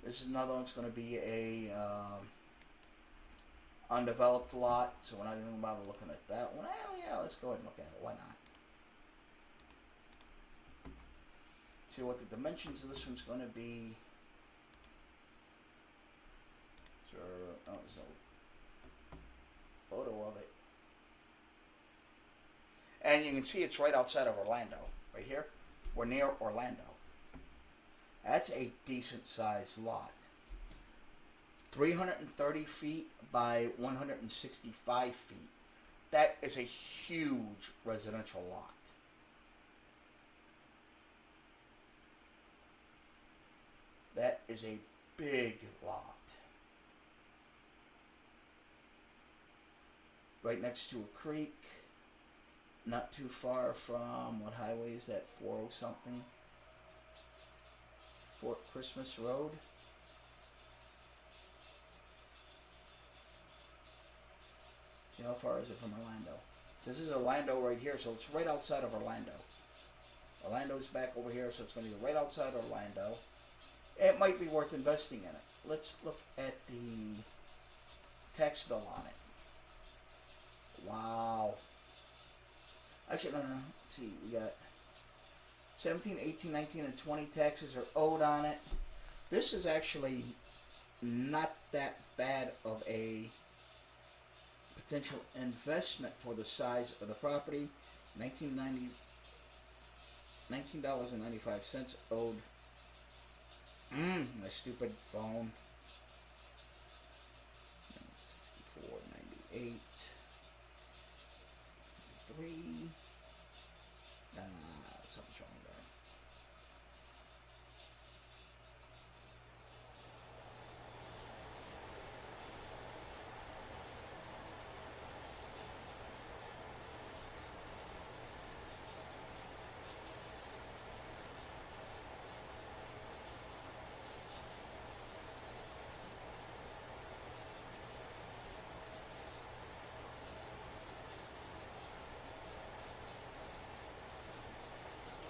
This is another one's going to be a undeveloped lot, so we're not even going to bother looking at that one. Well, yeah, let's go ahead and look at it. Why not? See what the dimensions of this one's going to be. Sure, oh, there's no photo of it. And you can see it's right outside of Orlando. Right here. We're near Orlando. That's a decent sized lot. 330 feet by 165 feet. That is a huge residential lot. That is a big lot. Right next to a creek. Not too far from, what highway is that? 40 something? Fort Christmas Road. See, how far is it from Orlando? So this is Orlando right here, so it's right outside of Orlando. Orlando's back over here, so it's going to be right outside Orlando. It might be worth investing in it. Let's look at the tax bill on it. Wow. Actually, no. Let's see, we got 17, 18, 19, and 20 taxes are owed on it. This is actually not that bad of a potential investment for the size of the property. $19.95 owed. My stupid phone. 64.98. 3. Something's wrong there.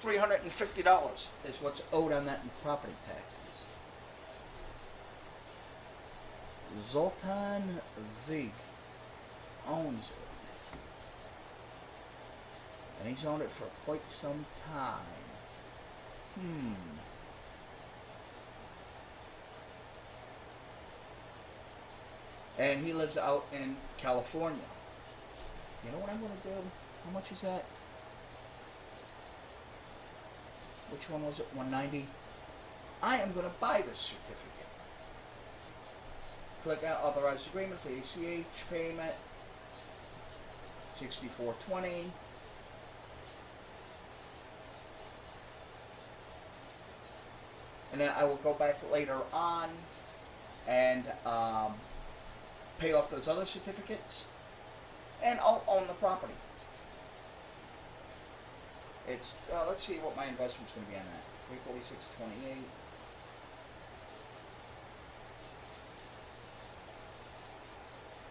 $350 is what's owed on that in property taxes. Zoltan Vig owns it. And he's owned it for quite some time. And he lives out in California. You know what I'm going to do? How much is that? Which one was it? 190. I am going to buy this certificate. Click on Authorized Agreement for ACH payment. 6420. And then I will go back later on and pay off those other certificates, and I'll own the property. It's let's see what my investment's going to be on that. 346.28.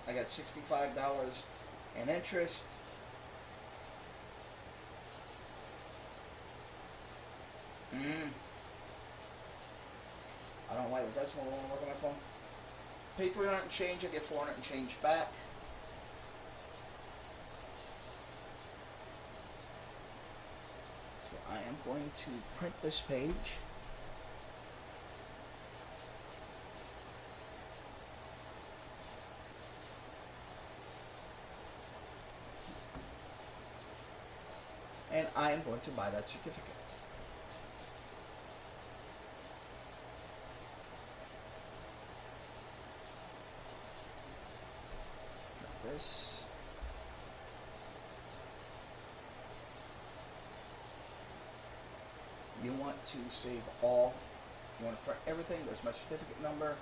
I got $65 in interest. I don't like the decimal when I work on my phone. Pay 300 and change, I get 400 and change back. So I am going to print this page. And I am going to buy that certificate. This. You want to save all. You want to print everything. There's my certificate number.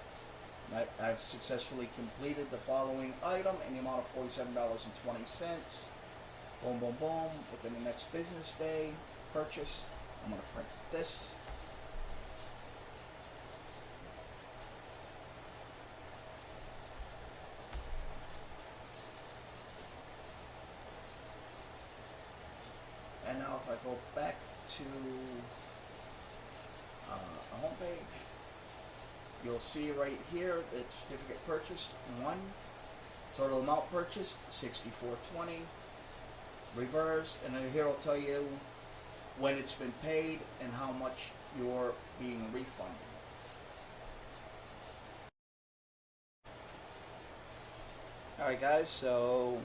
I've successfully completed the following item in the amount of $47.20. Boom, boom, boom. Within the next business day, purchase. I'm going to print this. And now if I go back to a home page, you'll see right here that certificate purchased 1, total amount purchased $64.20, reverse, and then here it'll tell you when it's been paid and how much you're being refunded. Alright guys, so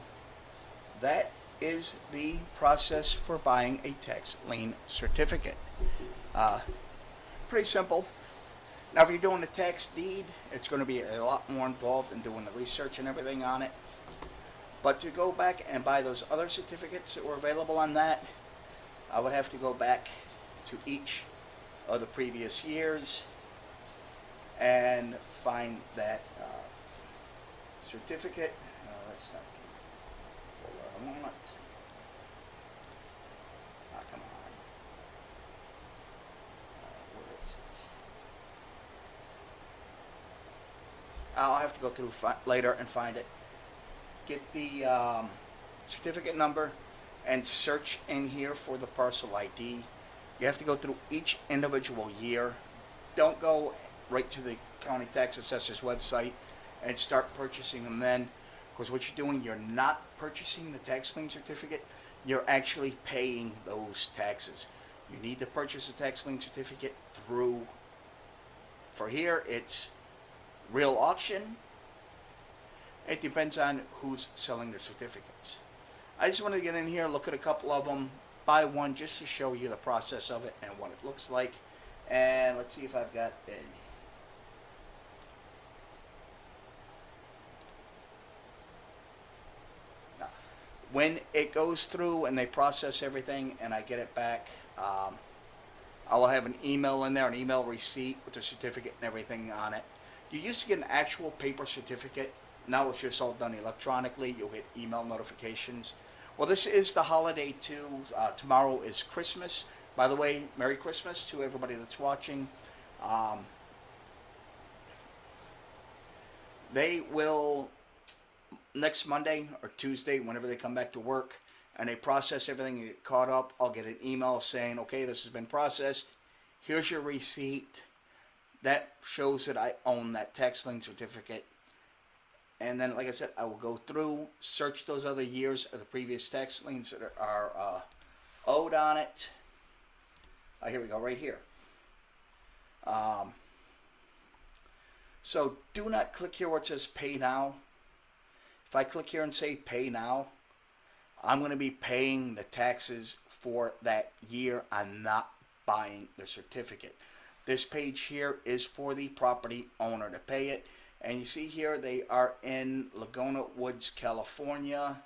that is the process for buying a tax lien certificate. Pretty simple. Now if you're doing a tax deed, it's going to be a lot more involved in doing the research and everything on it. But to go back and buy those other certificates that were available on that, I would have to go back to each of the previous years and find that certificate. No, that's not the folder I want. Ah, come on. Where is it? I'll have to go through later and find it. Get the certificate number and search in here for the parcel ID. You have to go through each individual year. Don't go right to the county tax assessor's website and start purchasing them then, because what you're doing, you're not purchasing the tax lien certificate, you're actually paying those taxes. You need to purchase a tax lien certificate through, for here it's real auction. It depends on who's selling the certificates. I just wanted to get in here, look at a couple of them, buy one just to show you the process of it and what it looks like. And let's see if I've got any. Now, when it goes through and they process everything and I get it back, I will have an email in there, an email receipt with the certificate and everything on it. You used to get an actual paper certificate. Now it's just all done electronically. You'll get email notifications. Well, this is the holiday too. Tomorrow is Christmas. By the way, Merry Christmas to everybody that's watching. They will, next Monday or Tuesday, whenever they come back to work, and they process everything and get caught up, I'll get an email saying, okay, this has been processed. Here's your receipt. That shows that I own that tax lien certificate. And then, like I said, I will go through, search those other years of the previous tax liens that are owed on it. Here we go, right here. So do not click here where it says pay now. If I click here and say pay now, I'm going to be paying the taxes for that year. I'm not buying the certificate. This page here is for the property owner to pay it. And you see here they are in Laguna Woods, California.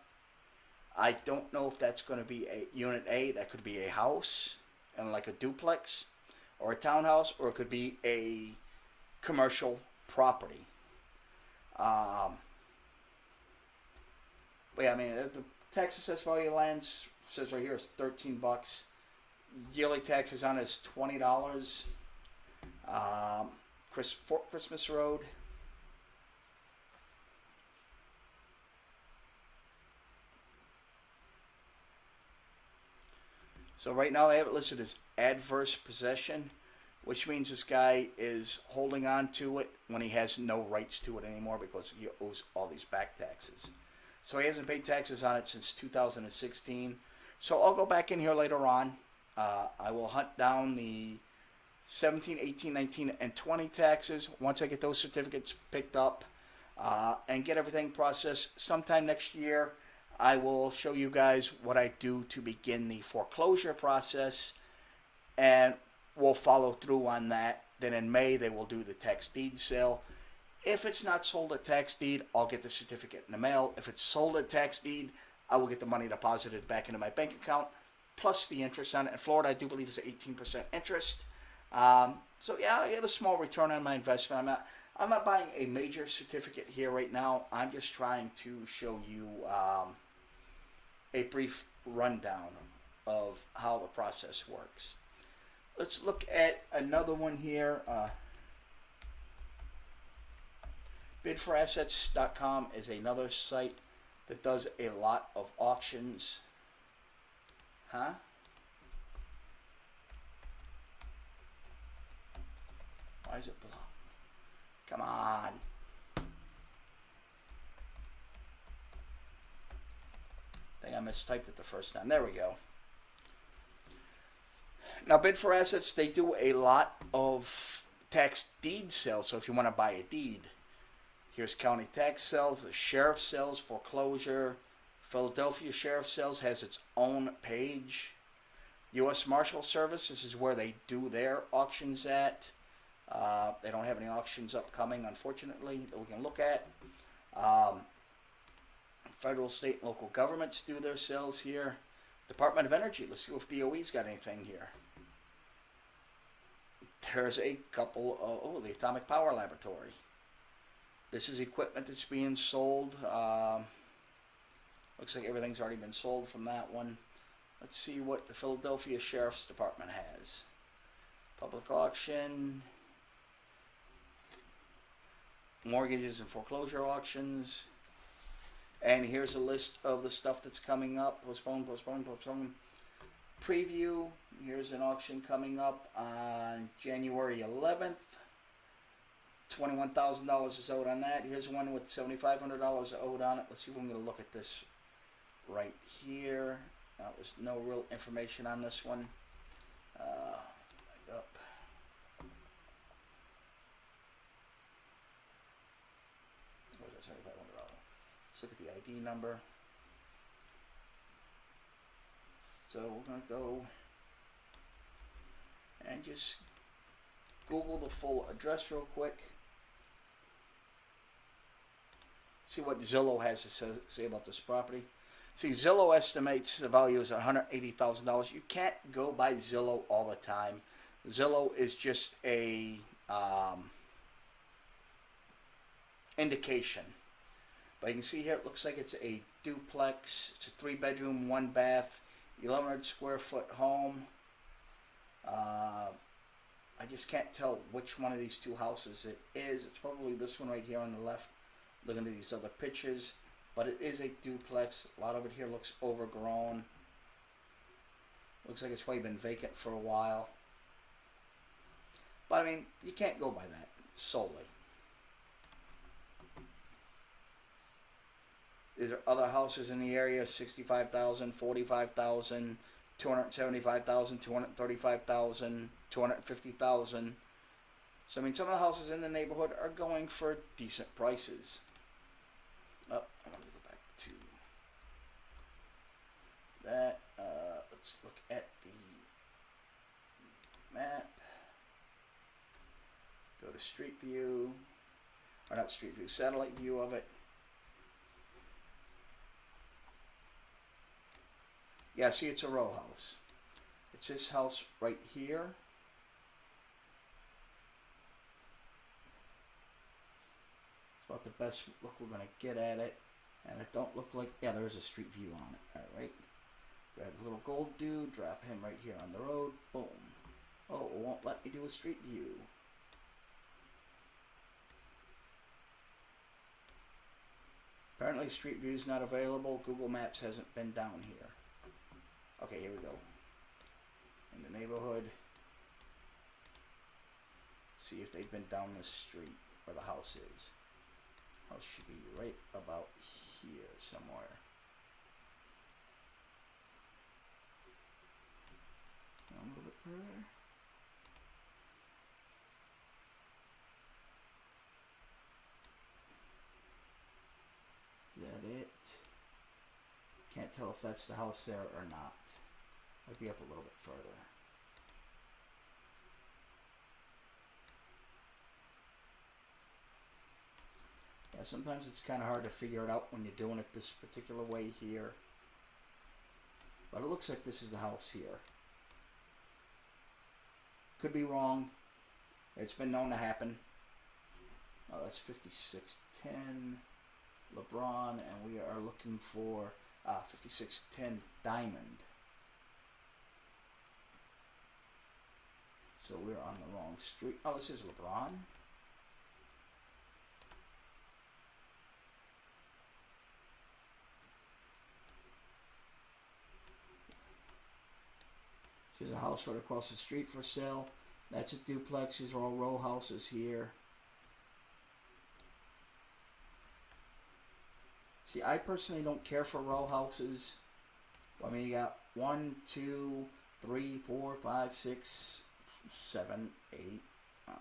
I don't know if that's going to be a Unit A. That could be a house and like a duplex or a townhouse, or it could be a commercial property. But yeah, I mean, the tax assessed value of lands says right here is $13. Yearly taxes on it is $20. Fort Christmas Road. So right now they have it listed as adverse possession, which means this guy is holding on to it when he has no rights to it anymore because he owes all these back taxes. So he hasn't paid taxes on it since 2016. So I'll go back in here later on. I will hunt down the 17, 18, 19, and 20 taxes once I get those certificates picked up and get everything processed. Sometime next year, I will show you guys what I do to begin the foreclosure process, and we'll follow through on that. Then in May, they will do the tax deed sale. If it's not sold at tax deed, I'll get the certificate in the mail. If it's sold at tax deed, I will get the money deposited back into my bank account, plus the interest on it. In Florida, I do believe it's 18% interest. So yeah, I get a small return on my investment. I'm not buying a major certificate here right now. I'm just trying to show you a brief rundown of how the process works. Let's look at another one here. Bidforassets.com is another site that does a lot of auctions. Huh? Why is it blown? Come on. I think I mistyped it the first time. There we go. Now, Bid for Assets, they do a lot of tax deed sales. So if you want to buy a deed, here's county tax sales, the sheriff sales, foreclosure. Philadelphia Sheriff Sales has its own page. U.S. Marshal Service, this is where they do their auctions at. They don't have any auctions upcoming, unfortunately, that we can look at. Federal, state, and local governments do their sales here. Department of Energy, let's see if DOE's got anything here. There's a couple of, the Atomic Power Laboratory. This is equipment that's being sold. Looks like everything's already been sold from that one. Let's see what the Philadelphia Sheriff's Department has. Public auction. Mortgages and foreclosure auctions. And here's a list of the stuff that's coming up. Postpone. Preview. Here's an auction coming up on January 11th. $21,000 is owed on that. Here's one with $7,500 owed on it. Let's see if I'm going to look at this right here. Now, there's no real information on this one. Back up. Where's that $7,500? Let's look at the ID number. So we're going to go and just Google the full address real quick. See what Zillow has to say about this property. See, Zillow estimates the value is $180,000. You can't go by Zillow all the time. Zillow is just a indication. But you can see here, it looks like it's a duplex. It's a 3-bedroom, 1-bath, 1,100 square foot home. I just can't tell which one of these two houses it is. It's probably this one right here on the left. Looking at these other pictures. but it is a duplex. A lot of it here looks overgrown. Looks like it's probably been vacant for a while. But I mean, you can't go by that solely. There are other houses in the area, 65,000, 45,000, 275,000, 235,000, 250,000. So I mean, some of the houses in the neighborhood are going for decent prices. Oh, I'm going to go back to that. Let's look at the map. Go to Street View, or not Street View, satellite view of it. Yeah, see, it's a row house. It's this house right here. It's about the best look we're going to get at it. And it don't look like, yeah, there is a street view on it. Alright. Grab the little gold dude, drop him right here on the road. Boom. Oh, it won't let me do a street view. Apparently Street View is not available. Google Maps hasn't been down here. Okay, here we go. In the neighborhood. Let's see if they've been down this street where the house is. House should be right about here somewhere. A little bit further. Is that it? Can't tell if that's the house there or not. Might be up a little bit further. Yeah, sometimes it's kind of hard to figure it out when you're doing it this particular way here. But it looks like this is the house here. Could be wrong. It's been known to happen. Oh, that's 5610 LeBron, and we are looking for 5610 Diamond. So we're on the wrong street. Oh, this is LeBron. There's a house right across the street for sale. That's a duplex. These are all row houses here. See, I personally don't care for row houses. I mean, you got 1, 2, 3, 4, 5, 6, 7, 8, 9.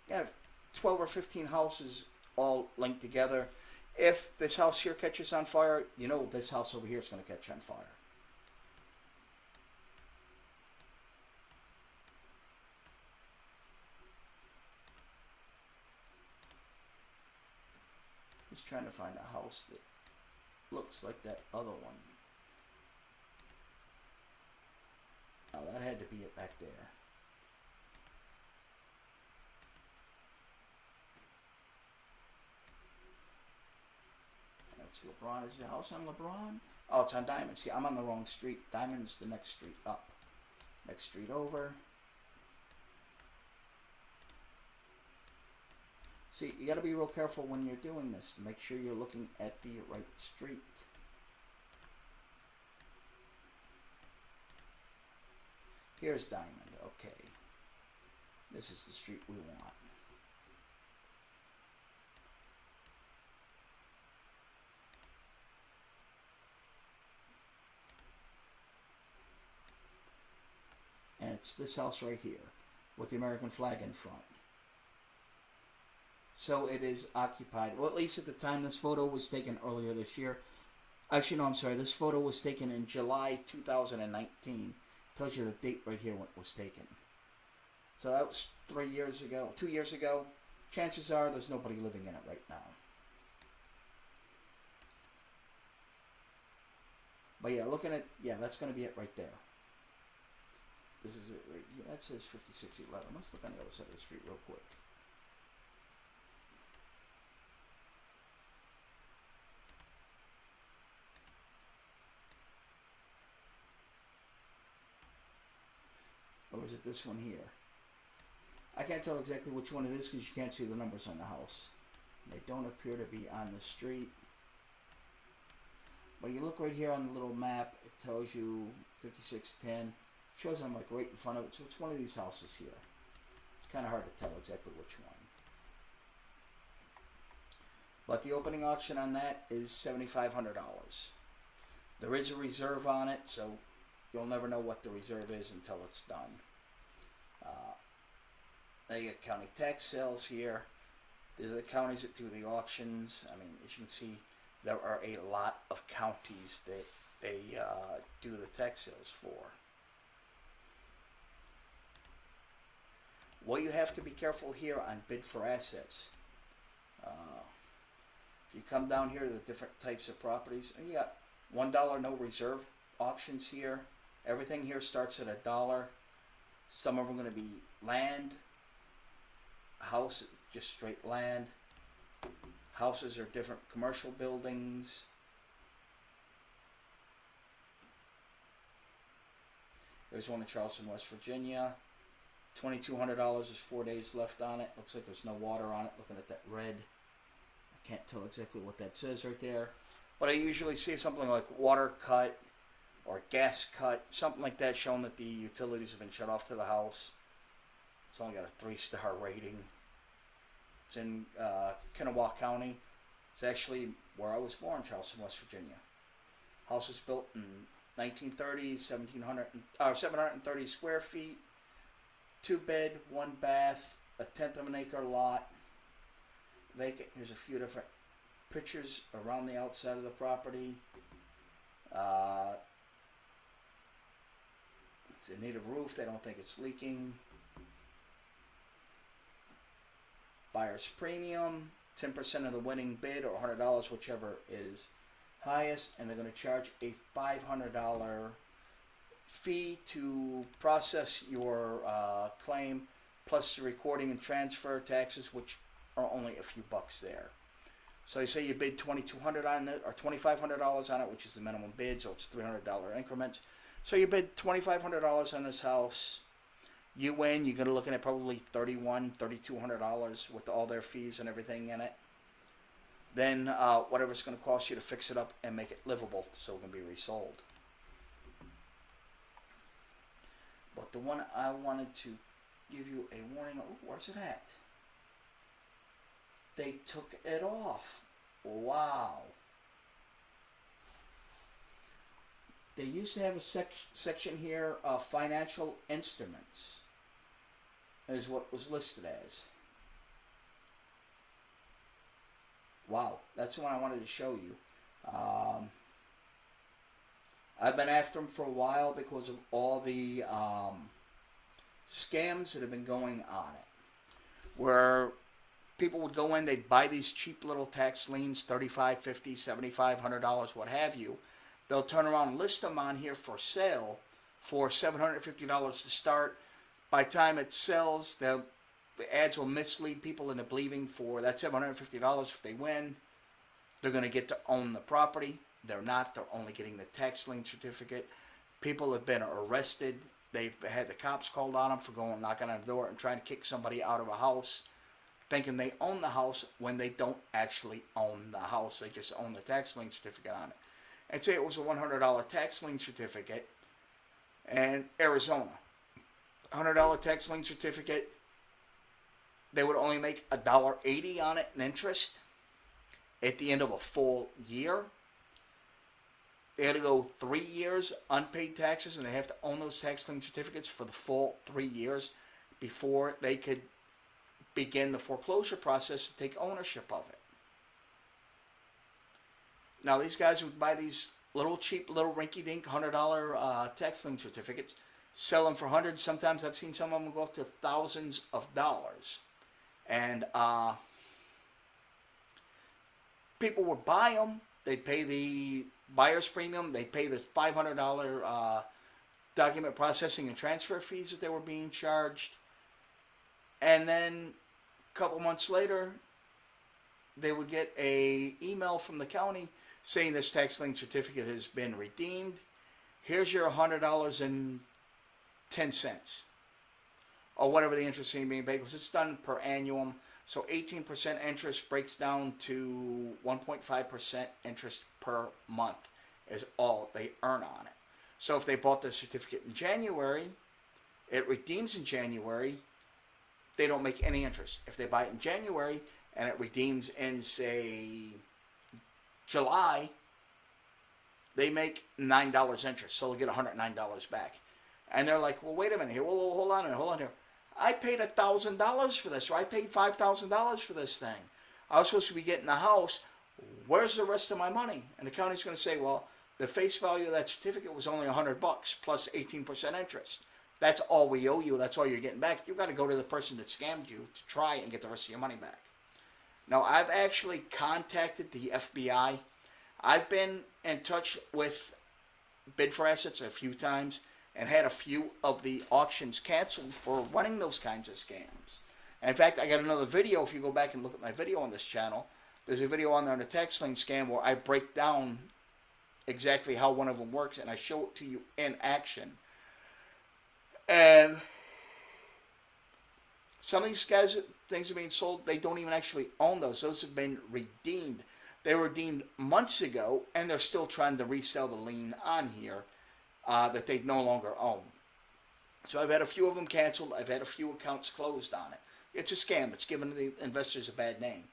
You have 12 or 15 houses all linked together. If this house here catches on fire, you know this house over here is going to catch on fire. Just trying to find a house that looks like that other one. Oh, that had to be it back there. That's LeBron. Is the house on LeBron? Oh, it's on Diamond. See, I'm on the wrong street. Diamond's the next street up. Next street over. See, you got to be real careful when you're doing this to make sure you're looking at the right street. Here's Diamond. Okay. This is the street we want. And it's this house right here with the American flag in front. So it is occupied. Well, at least at the time this photo was taken earlier this year. Actually, no, I'm sorry. This photo was taken in July 2019. Tells you the date right here when it was taken. So that was 3 years ago, 2 years ago. Chances are there's nobody living in it right now. But yeah, looking at, yeah, that's going to be it right there. This is it right here. That says 5611. Let's look on the other side of the street real quick. Or is it this one here? I can't tell exactly which one it is because you can't see the numbers on the house. They don't appear to be on the street. But you look right here on the little map, it tells you 5610. Shows them like right in front of it, so it's one of these houses here. It's kind of hard to tell exactly which one. But the opening auction on that is $7,500. There is a reserve on it, so you'll never know what the reserve is until it's done. Now you got county tax sales here. These are the counties that do the auctions. I mean, as you can see, there are a lot of counties that they do the tax sales for. What you have to be careful here on bid for assets. If you come down here to the different types of properties, you got $1 no reserve auctions here. Everything here starts at $1. Some of them are going to be land, house, just straight land. Houses are different commercial buildings. There's one in Charleston, West Virginia. $2,200 is 4 days left on it. Looks like there's no water on it. Looking at that red, I can't tell exactly what that says right there. But I usually see something like water cut or gas cut, something like that, showing that the utilities have been shut off to the house. It's only got a 3-star rating. It's in Kanawha County. It's actually where I was born, Charleston, West Virginia. House was built in 1930, 730 square feet, 2-bed, 1-bath, a 1/10 of an acre lot. Vacant. Here's a few different pictures around the outside of the property. It's in need of roof. They don't think it's leaking. Buyer's premium, 10% of the winning bid, or $100, whichever is highest, and they're going to charge a $500 fee to process your claim, plus the recording and transfer taxes, which are only a few bucks there. So you say you bid $2,200 on it, or $2,500 on it, which is the minimum bid, so it's $300 increments. So you bid $2,500 on this house. You win. You're going to looking at probably $3,100, $3,200 with all their fees and everything in it. Then whatever it's going to cost you to fix it up and make it livable, so it can be resold. But the one I wanted to give you a warning. Oh, where's it at? They took it off. Wow. They used to have a section here of financial instruments, is what was listed as. Wow, that's the one I wanted to show you. I've been after them for a while because of all the scams that have been going on it. Where people would go in, they'd buy these cheap little tax liens, $35, $50, $75, $100, what have you. They'll turn around and list them on here for sale for $750 to start. By the time it sells, the ads will mislead people into believing for that $750 if they win, they're going to get to own the property. They're not. They're only getting the tax lien certificate. People have been arrested. They've had the cops called on them for going knocking on the door and trying to kick somebody out of a house, thinking they own the house when they don't actually own the house. They just own the tax lien certificate on it. And say it was a $100 tax lien certificate in Arizona. $100 tax lien certificate, they would only make $1.80 on it in interest at the end of a full year. They had to go 3 years unpaid taxes, and they have to own those tax lien certificates for the full 3 years before they could begin the foreclosure process to take ownership of it. Now, these guys would buy these little cheap, little rinky-dink $100 tax lien certificates, sell them for hundreds. Sometimes I've seen some of them go up to thousands of dollars. And people would buy them. They'd pay the buyer's premium. They'd pay the $500 document processing and transfer fees that they were being charged. And then a couple months later, they would get an email from the county saying this tax lien certificate has been redeemed. Here's your $100.10, or whatever the interest is being paid, because it's done per annum. So 18% interest breaks down to 1.5% interest per month is all they earn on it. So if they bought the certificate in January, it redeems in January, they don't make any interest. If they buy it in January and it redeems in, say, July, they make $9 interest, so they'll get $109 back. And they're like, well, wait a minute here. Whoa, hold on here. I paid $1,000 for this, or I paid $5,000 for this thing. I was supposed to be getting a house. Where's the rest of my money? And the county's going to say, well, the face value of that certificate was only $100 plus 18% interest. That's all we owe you. That's all you're getting back. You've got to go to the person that scammed you to try and get the rest of your money back. Now, I've actually contacted the FBI. I've been in touch with Bid for Assets a few times and had a few of the auctions canceled for running those kinds of scams. And in fact, I got another video. If you go back and look at my video on this channel, there's a video on there on the tax lien scam where I break down exactly how one of them works, and I show it to you in action. And some of these guys, things are being sold, they don't even actually own those. Those have been redeemed. They were redeemed months ago, and they're still trying to resell the lien on here that they no longer own. So I've had a few of them canceled. I've had a few accounts closed on it. It's a scam. It's giving the investors a bad name.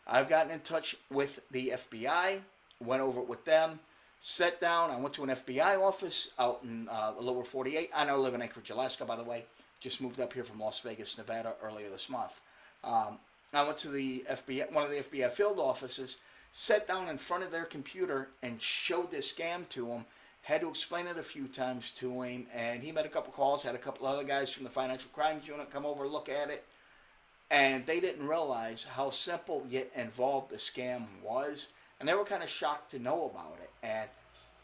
I've gotten in touch with the FBI, went over it with them, sat down. I went to an FBI office out in the lower 48. I now live in Anchorage, Alaska, by the way. Just moved up here from Las Vegas, Nevada earlier this month. I went to the FBI, one of the FBI field offices, sat down in front of their computer and showed this scam to him. Had to explain it a few times to him, and he made a couple calls, had a couple other guys from the Financial Crimes Unit come over, look at it, and they didn't realize how simple yet involved the scam was, and they were kind of shocked to know about it. And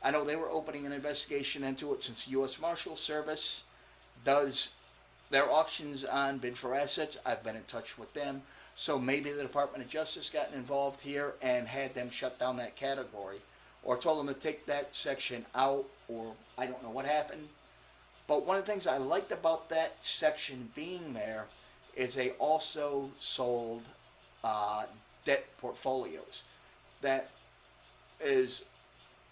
I know they were opening an investigation into it since the U.S. Marshal Service does their auctions on Bid for Assets. I've been in touch with them, so maybe the Department of Justice gotten involved here and had them shut down that category, or told them to take that section out, or I don't know what happened. But one of the things I liked about that section being there is they also sold debt portfolios. That is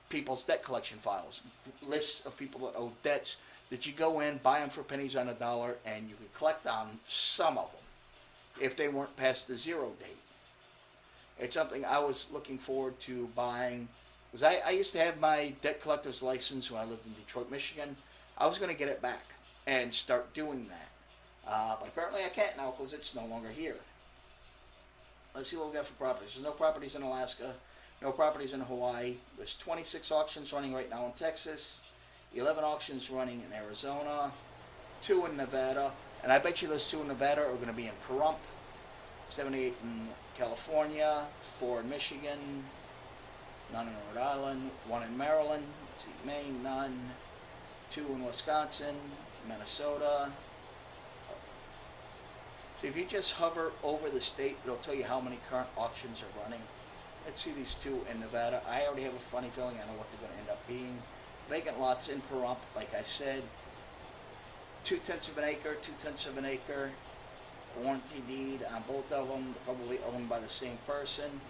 people's debt collection files, lists of people that owe debts that you go in, buy them for pennies on a dollar, and you could collect on some of them if they weren't past the zero date. It's something I was looking forward to buying. Because I used to have my debt collector's license when I lived in Detroit, Michigan. I was going to get it back and start doing that. But apparently I can't now because it's no longer here. Let's see what we got for properties. There's no properties in Alaska, no properties in Hawaii. There's 26 auctions running right now in Texas, 11 auctions running in Arizona, 2 in Nevada, and I bet you those 2 in Nevada are going to be in Pahrump, 78 in California, 4 in Michigan, none in Rhode Island, 1 in Maryland, let's see, Maine, none, 2 in Wisconsin, Minnesota. So if you just hover over the state, it'll tell you how many current auctions are running. Let's see these 2 in Nevada. I already have a funny feeling I know what they're going to end up being. Vacant lots in Pahrump, like I said, 2/10 of an acre, 2/10 of an acre, warranty deed on both of them, probably owned by the same person.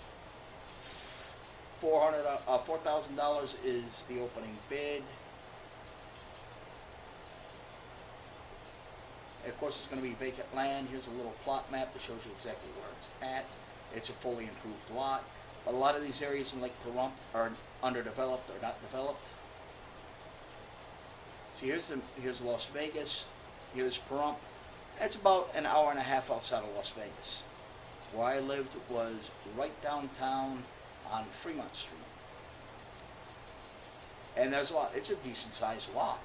$4,000 is the opening bid. And of course, it's going to be vacant land. Here's a little plot map that shows you exactly where it's at. It's a fully improved lot, but a lot of these areas in Lake Pahrump are underdeveloped or not developed. See, here's Las Vegas. Here's Pahrump. It's about an hour and a half outside of Las Vegas. Where I lived was right downtown on Fremont Street. And there's a lot. It's a decent sized lot.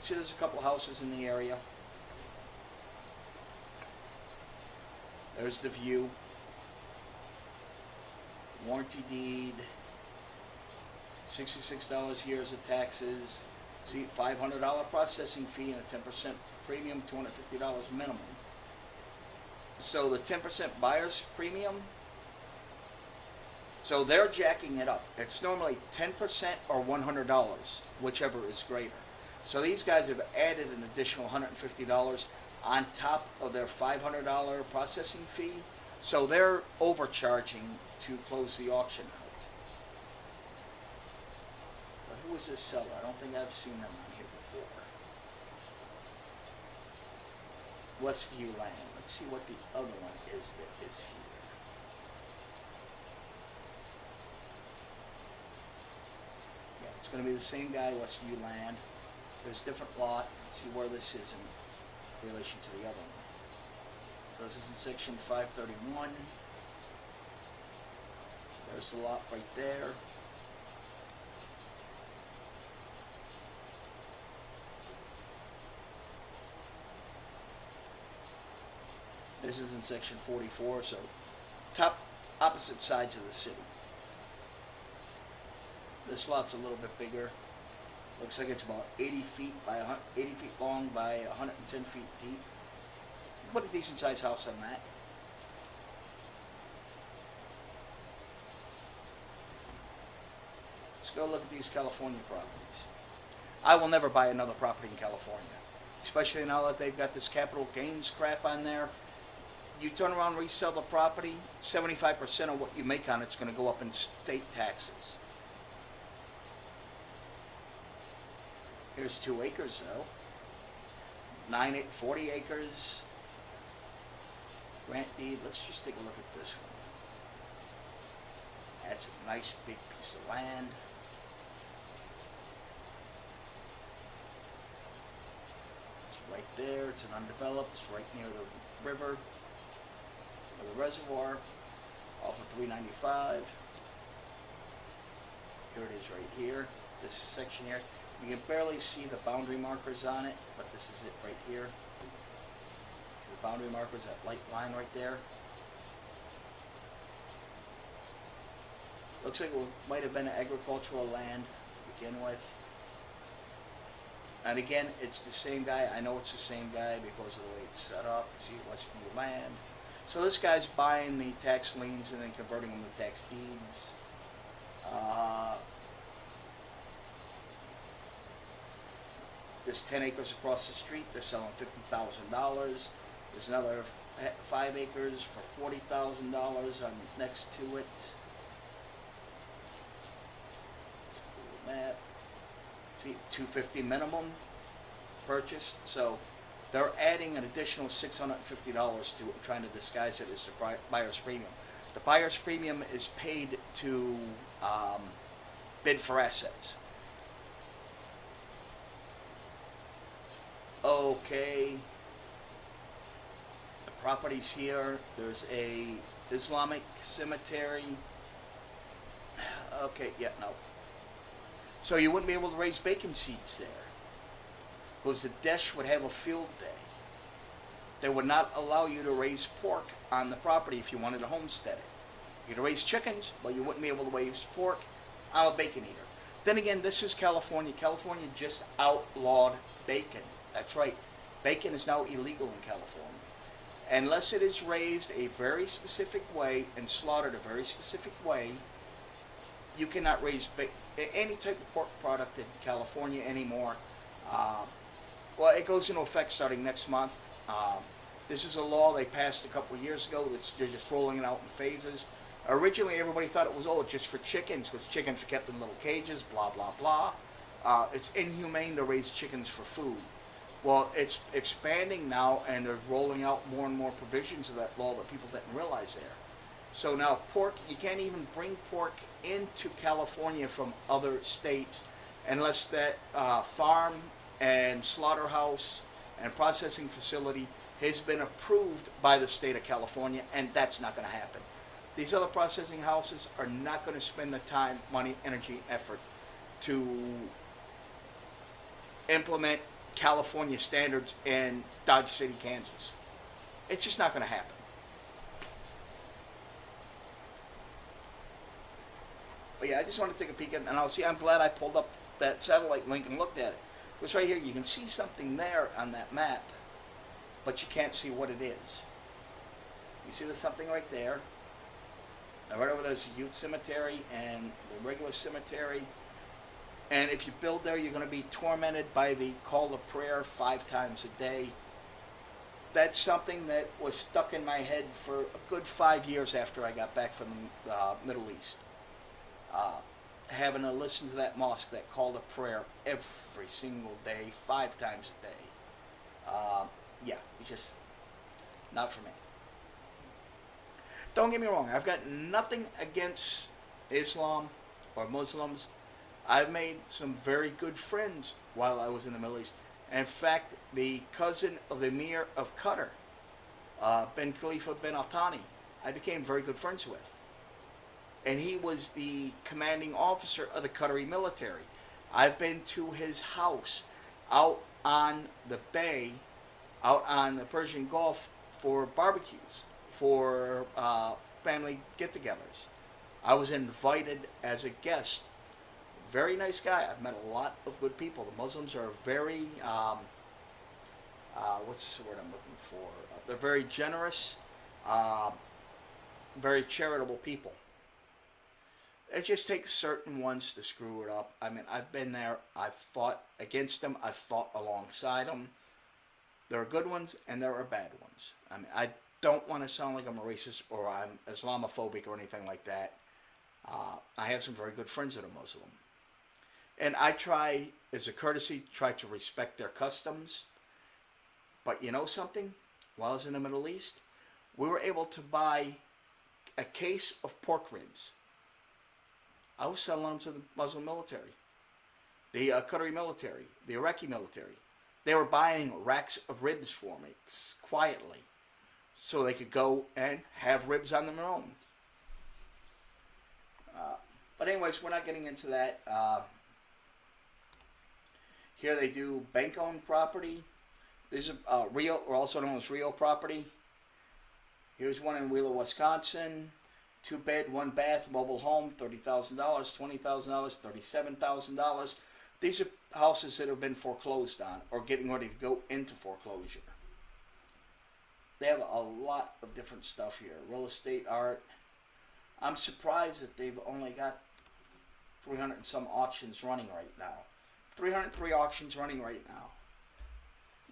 See, there's a couple houses in the area. There's the view. Warranty deed. $66 years of taxes. See, $500 processing fee and a 10% premium, $250 minimum. So the 10% buyer's premium, so they're jacking it up. It's normally 10% or $100, whichever is greater. So these guys have added an additional $150. on top of their $500 processing fee. So they're overcharging to close the auction out. But who is this seller? I don't think I've seen them on here before. Westview Land. Let's see what the other one is that is here. Yeah, it's going to be the same guy, Westview Land. There's a different lot. Let's see where this is in relation to the other one. So this is in section 531. There's the lot right there. This is in section 44, so top opposite sides of the city. This lot's a little bit bigger. Looks like it's about 80 feet by 80 feet long by 110 feet deep. You can put a decent sized house on that. Let's go look at these California properties. I will never buy another property in California, especially now that they've got this capital gains crap on there. You turn around and resell the property, 75% of what you make on it's going to go up in state taxes. Here's 2 acres though. 40 acres. Grant deed. Let's just take a look at this one. That's a nice big piece of land. It's right there. It's an undeveloped. It's right near the river or the reservoir. Off of 395. Here it is right here. This section here. You can barely see the boundary markers on it, but this is it right here. See the boundary markers, that light line right there? Looks like it might have been agricultural land to begin with. And again, it's the same guy. I know it's the same guy because of the way it's set up. See, Westview Land. So this guy's buying the tax liens and then converting them to tax deeds. There's 10 acres across the street. They're selling $50,000. There's another 5 acres for $40,000 on next to it. Google map. See, $250 minimum purchase. So they're adding an additional $650 to it, trying to disguise it as the buyer's premium. The buyer's premium is paid to bid for assets. Okay, the property's here. There's a Islamic cemetery. Okay, yeah, no. So you wouldn't be able to raise bacon seeds there because the Desh would have a field day. They would not allow you to raise pork on the property if you wanted to homestead it. You could raise chickens, but you wouldn't be able to raise pork. I'm a bacon eater. Then again, this is California. California just outlawed bacon. That's right. Bacon is now illegal in California. Unless it is raised a very specific way and slaughtered a very specific way, you cannot raise any type of pork product in California anymore. Well, it goes into effect starting next month. This is a law they passed a couple of years ago. They're just rolling it out in phases. Originally, everybody thought it was, just for chickens, because chickens are kept in little cages, blah, blah, blah. It's inhumane to raise chickens for food. Well, it's expanding now, and they're rolling out more and more provisions of that law that people didn't realize there. So now pork, you can't even bring pork into California from other states unless that farm and slaughterhouse and processing facility has been approved by the state of California, and that's not going to happen. These other processing houses are not going to spend the time, money, energy, effort to implement California standards in Dodge City, Kansas. It's just not going to happen. But yeah, I just want to take a peek at it, and I'm glad I pulled up that satellite link and looked at it. Because right here, you can see something there on that map, but you can't see what it is. You see there's something right there. Now right over there's a youth cemetery and the regular cemetery. And if you build there, you're going to be tormented by the call to prayer 5 times a day. that's something that was stuck in my head for a good 5 years after I got back from the Middle East. Uh, Having to listen to that mosque that called a prayer every single day, 5 times a day. Yeah, it's just not for me. Don't get me wrong, I've got nothing against Islam or Muslims. I've made some very good friends while I was in the Middle East. And in fact, the cousin of the Emir of Qatar, bin Khalifa bin Al Thani, I became very good friends with. And he was the commanding officer of the Qatari military. I've been to his house out on the bay, out on the Persian Gulf for barbecues, for family get-togethers. I was invited as a guest. Very nice guy. I've met a lot of good people. The Muslims are very, what's the word I'm looking for? They're very generous, very charitable people. It just takes certain ones to screw it up. I mean, I've been there. I've fought against them. I've fought alongside them. There are good ones and there are bad ones. I mean, I don't want to sound like I'm a racist or I'm Islamophobic or anything like that. I have some very good friends that are Muslim. And I try, as a courtesy, try to respect their customs. But you know something? While I was in the Middle East, we were able to buy a case of pork ribs. I was selling them to the Muslim military, the Qatari military, the Iraqi military. They were buying racks of ribs for me quietly so they could go and have ribs on their own. But anyways, we're not getting into that. Here they do bank-owned property. This is Rio, or also known as Rio property. Here's one in Wheeler, Wisconsin. 2-bed, 1-bath, mobile home, $30,000, $20,000, $37,000. These are houses that have been foreclosed on or getting ready to go into foreclosure. They have a lot of different stuff here. Real estate, art. I'm surprised that they've only got 300 and some auctions running right now. 303 auctions running right now.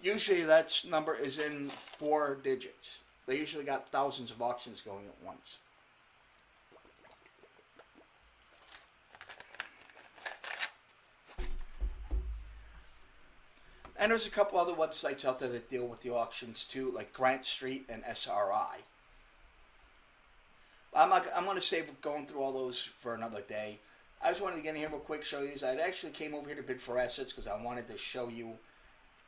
Usually that number is in 4 digits. They usually got thousands of auctions going at once. And there's a couple other websites out there that deal with the auctions too, like Grant Street and SRI. I'm going to save going through all those for another day. I just wanted to get in here real quick, show you these. I actually came over here to Bid for Assets because I wanted to show you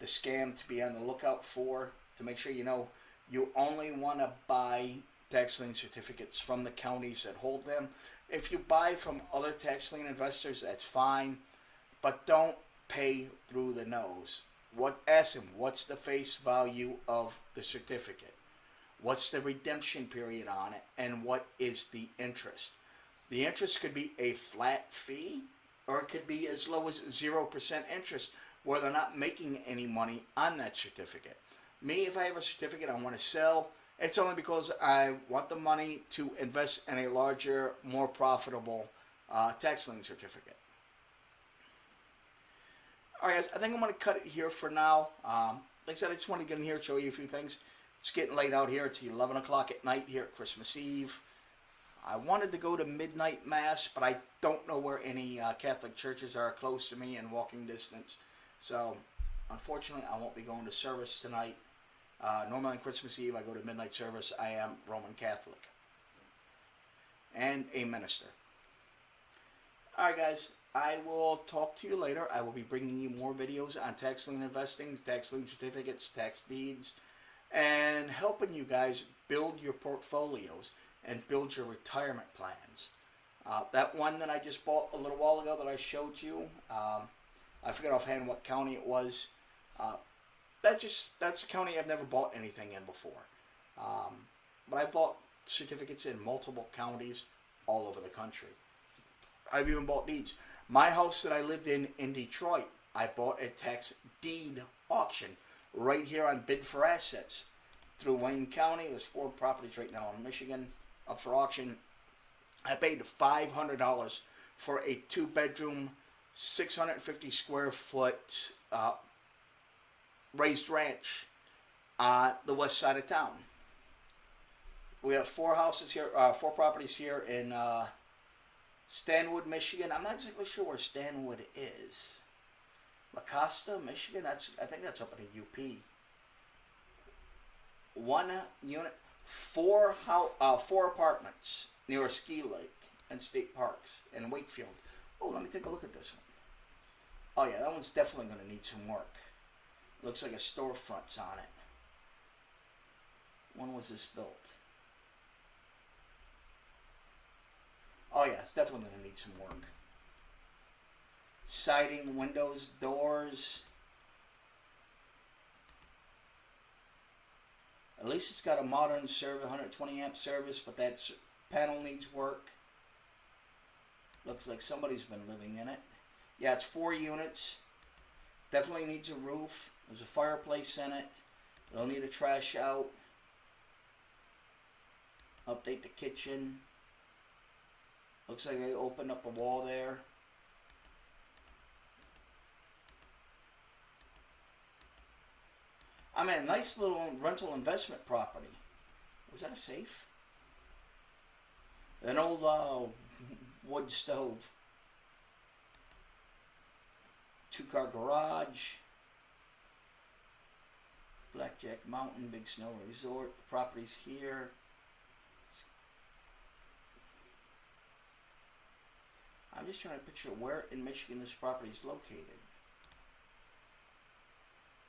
the scam to be on the lookout for, to make sure you know you only want to buy tax lien certificates from the counties that hold them. If you buy from other tax lien investors, that's fine, but don't pay through the nose. Ask them, what's the face value of the certificate? What's the redemption period on it? And what is the interest? The interest could be a flat fee, or it could be as low as 0% interest, where they're not making any money on that certificate. Me, if I have a certificate I want to sell, it's only because I want the money to invest in a larger, more profitable tax lien certificate. Alright guys, I think I'm going to cut it here for now. Like I said, I just want to get in here and show you a few things. It's getting late out here. It's 11 o'clock at night here at Christmas Eve. I wanted to go to midnight mass, but I don't know where any Catholic churches are close to me in walking distance. So, unfortunately, I won't be going to service tonight. Normally on Christmas Eve, I go to midnight service. I am Roman Catholic and a minister. Alright guys, I will talk to you later. I will be bringing you more videos on tax lien investing, tax lien certificates, tax deeds, and helping you guys build your portfolios and build your retirement plans. That one that I just bought a little while ago that I showed you, I forget offhand what county it was. That's a county I've never bought anything in before. But I've bought certificates in multiple counties all over the country. I've even bought deeds. My house that I lived in Detroit, I bought a tax deed auction right here on Bid for Assets through Wayne County. There's 4 properties right now in Michigan up for auction. I paid $500 for a 2-bedroom, 650 square foot raised ranch the west side of town. We have four houses here, four properties here in Stanwood, Michigan. I'm not exactly sure where Stanwood is. La Costa, Michigan. I think that's up in the UP. One unit, four apartments near a ski lake and state parks in Wakefield. Oh, let me take a look at this one. Oh yeah, that one's definitely going to need some work. Looks like a storefront's on it. When was this built? Oh yeah, it's definitely going to need some work. Siding, windows, doors. At least it's got a modern service, 120 amp service, but that panel needs work. Looks like somebody's been living in it. Yeah, it's 4 units. Definitely needs a roof. There's a fireplace in it. It'll need a trash out. Update the kitchen. Looks like they opened up the wall there. I mean, a nice little rental investment property. Was that a safe? An old wood stove. 2-car garage. Blackjack Mountain, Big Snow Resort. The property's here. I'm just trying to picture where in Michigan this property is located.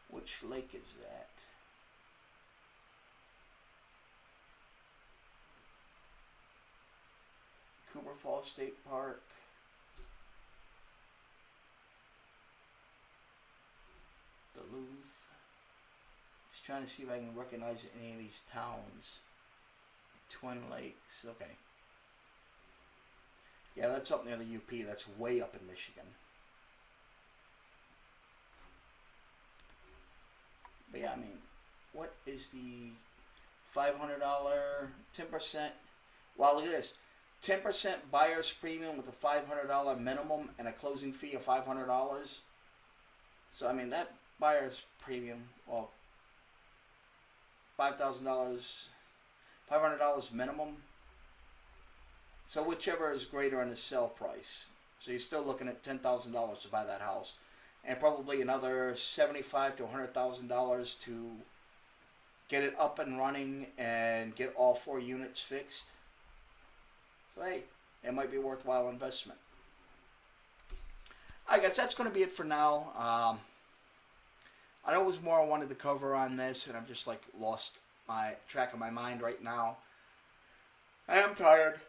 Which lake is that? Cooper Falls State Park. Duluth. Just trying to see if I can recognize any of these towns. Twin Lakes. Okay. Yeah, that's up near the UP. That's way up in Michigan. But yeah, I mean, what is the $500, 10%? Wow, look at this. 10% buyer's premium with a $500 minimum and a closing fee of $500. So, I mean, that buyer's premium, well, $5,000, $500 minimum. So whichever is greater on the sell price. So you're still looking at $10,000 to buy that house, and probably another $75,000 to $100,000 to get it up and running and get all 4 units fixed. So hey, it might be a worthwhile investment. I guess that's going to be it for now. I know there was more I wanted to cover on this, and I've just like lost my track of my mind right now. I am tired.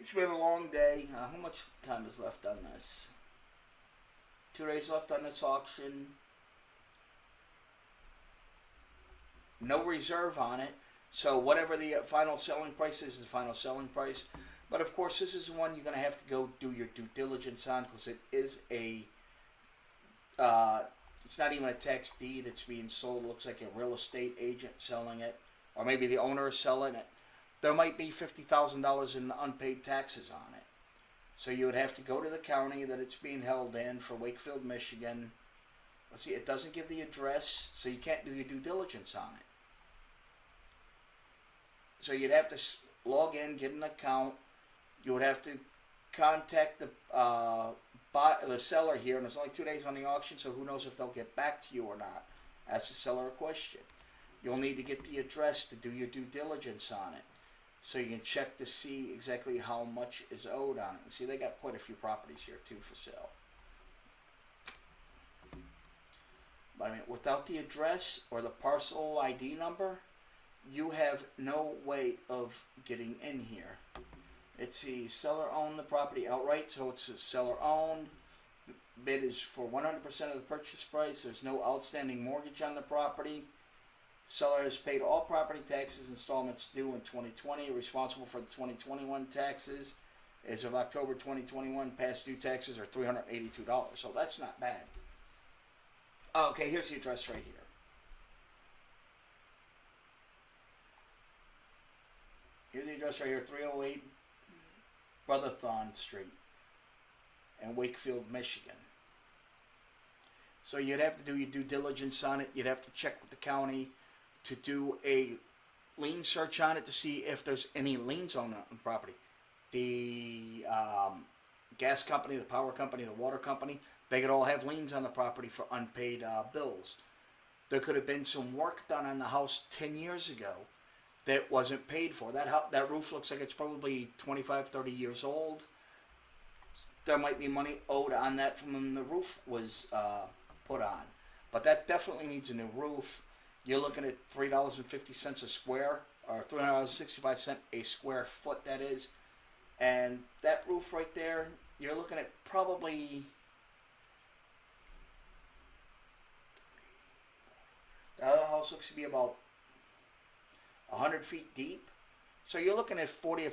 It's been a long day. How much time is left on this? 2 days left on this auction. No reserve on it. So whatever the final selling price is the final selling price. But of course, this is one you're going to have to go do your due diligence on, because it is a... it's not even a tax deed. It's being sold. It looks like a real estate agent selling it. Or maybe the owner is selling it. There might be $50,000 in unpaid taxes on it. So you would have to go to the county that it's being held in for Wakefield, Michigan. Let's see, it doesn't give the address, so you can't do your due diligence on it. So you'd have to log in, get an account. You would have to contact the seller here, and it's only 2 days on the auction, so who knows if they'll get back to you or not. Ask the seller a question. You'll need to get the address to do your due diligence on it, so you can check to see exactly how much is owed on it. See, they got quite a few properties here too for sale. But I mean, without the address or the parcel ID number, you have no way of getting in here. It's the seller owned the property outright, so it's seller owned. The bid is for 100% of the purchase price. There's no outstanding mortgage on the property. Seller has paid all property taxes installments due in 2020, responsible for the 2021 taxes. As of October 2021, past due taxes are $382, so that's not bad. Okay, here's the address right here. Here's the address right here, 308 Brotherthon Street in Wakefield, Michigan. So you'd have to do your due diligence on it. You'd have to check with the county to do a lien search on it to see if there's any liens on the property. The gas company, the power company, the water company, they could all have liens on the property for unpaid bills. There could have been some work done on the house 10 years ago that wasn't paid for. That roof looks like it's probably 25, 30 years old. There might be money owed on that from when the roof was put on. But that definitely needs a new roof. You're looking at $3.50 a square, or $3.65 a square foot, that is. And that roof right there, you're looking at probably... The other house looks to be about 100 feet deep. So you're looking at $40,000 or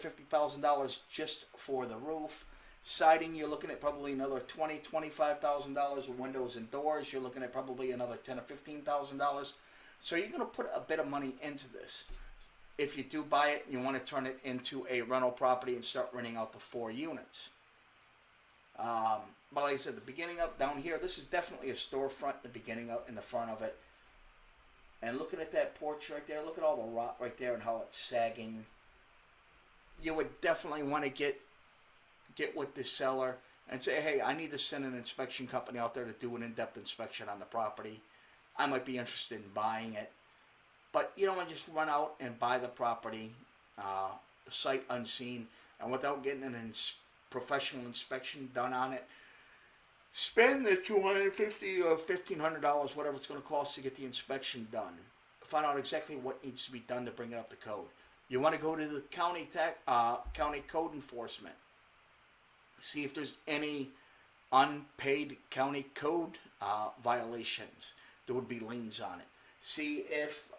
$50,000 just for the roof. Siding, you're looking at probably another $20,000, $25,000. Windows and doors, you're looking at probably another $10,000 or $15,000. So you're going to put a bit of money into this. If you do buy it, you want to turn it into a rental property and start renting out the 4 units. But like I said, the beginning up down here, this is definitely a storefront. The beginning up in the front of it. And looking at that porch right there, look at all the rot right there and how it's sagging. You would definitely want to get with the seller and say, hey, I need to send an inspection company out there to do an in-depth inspection on the property. I might be interested in buying it. But you don't want to just run out and buy the property sight unseen and without getting an professional inspection done on it. Spend the $250 or $1,500, whatever it's going to cost to get the inspection done. Find out exactly what needs to be done to bring it up to code. You want to go to the county code enforcement. See if there's any unpaid county code violations. There would be liens on it. See if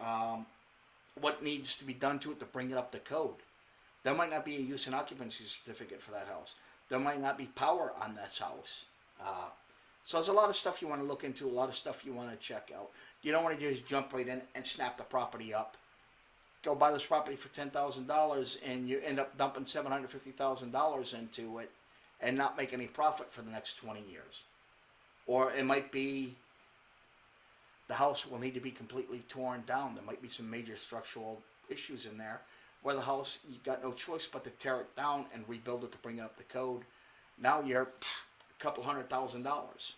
what needs to be done to it to bring it up to code. There might not be a use and occupancy certificate for that house. There might not be power on this house. So there's a lot of stuff you want to look into, a lot of stuff you want to check out. You don't want to just jump right in and snap the property up. Go buy this property for $10,000 and you end up dumping $750,000 into it and not make any profit for the next 20 years. Or it might be the house will need to be completely torn down. There might be some major structural issues in there where the house, you've got no choice but to tear it down and rebuild it to bring it up to code. Now you're a couple $100,000.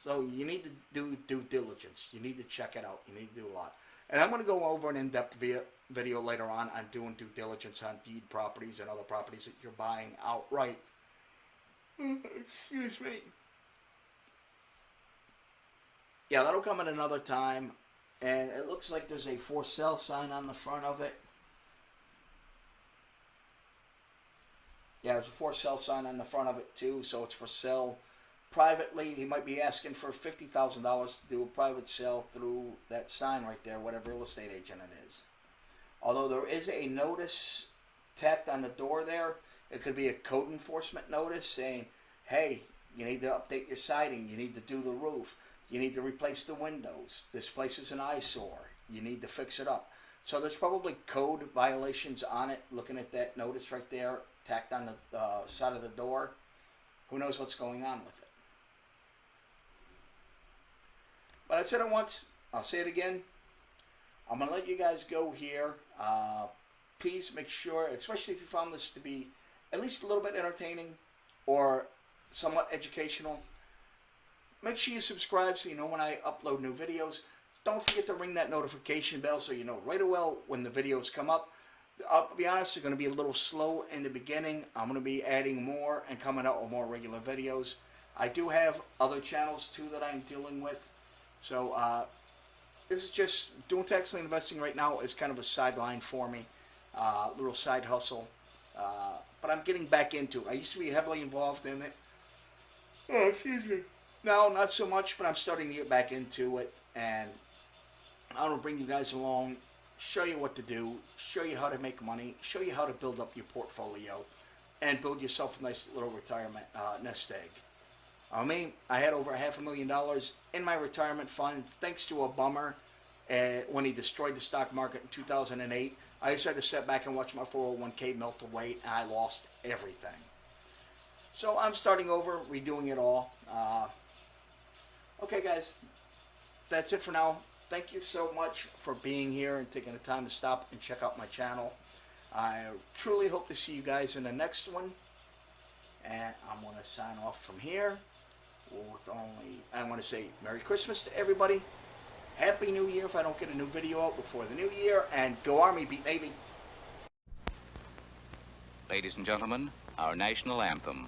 So you need to do due diligence. You need to check it out. You need to do a lot. And I'm going to go over an in-depth video later on doing due diligence on deed properties and other properties that you're buying outright. Excuse me. Yeah, that'll come at another time. And it looks like there's a for sale sign on the front of it. Yeah, there's a for sale sign on the front of it too, so it's for sale privately. He might be asking for $50,000 to do a private sale through that sign right there, whatever real estate agent it is. Although there is a notice tacked on the door there, it could be a code enforcement notice saying, hey, you need to update your siding, you need to do the roof, you need to replace the windows, this place is an eyesore, you need to fix it up. So there's probably code violations on it, looking at that notice right there, tacked on the side of the door. Who knows what's going on with it. But I said it once, I'll say it again. I'm going to let you guys go here. Please make sure, especially if you found this to be at least a little bit entertaining or somewhat educational, make sure you subscribe so you know when I upload new videos. Don't forget to ring that notification bell so you know right away when the videos come up. I'll be honest, they're going to be a little slow in the beginning. I'm going to be adding more and coming out with more regular videos. I do have other channels too that I'm dealing with. So this is just doing tax lien investing right now is kind of a sideline for me, little side hustle. But I'm getting back into it. I used to be heavily involved in it. Oh, excuse me. No, not so much, but I'm starting to get back into it, and I want to bring you guys along, show you what to do, show you how to make money, show you how to build up your portfolio, and build yourself a nice little retirement nest egg. I mean, I had over $500,000 in my retirement fund thanks to a bummer when he destroyed the stock market in 2008. I just had to sit back and watch my 401k melt away, and I lost everything. So I'm starting over, redoing it all. Okay, guys, that's it for now. thank you so much for being here and taking the time to stop and check out my channel. I truly hope to see you guys in the next one. And I'm going to sign off from here. I want to say Merry Christmas to everybody. Happy New Year if I don't get a new video out before the new year. And go Army, beat Navy. Ladies and gentlemen, our national anthem.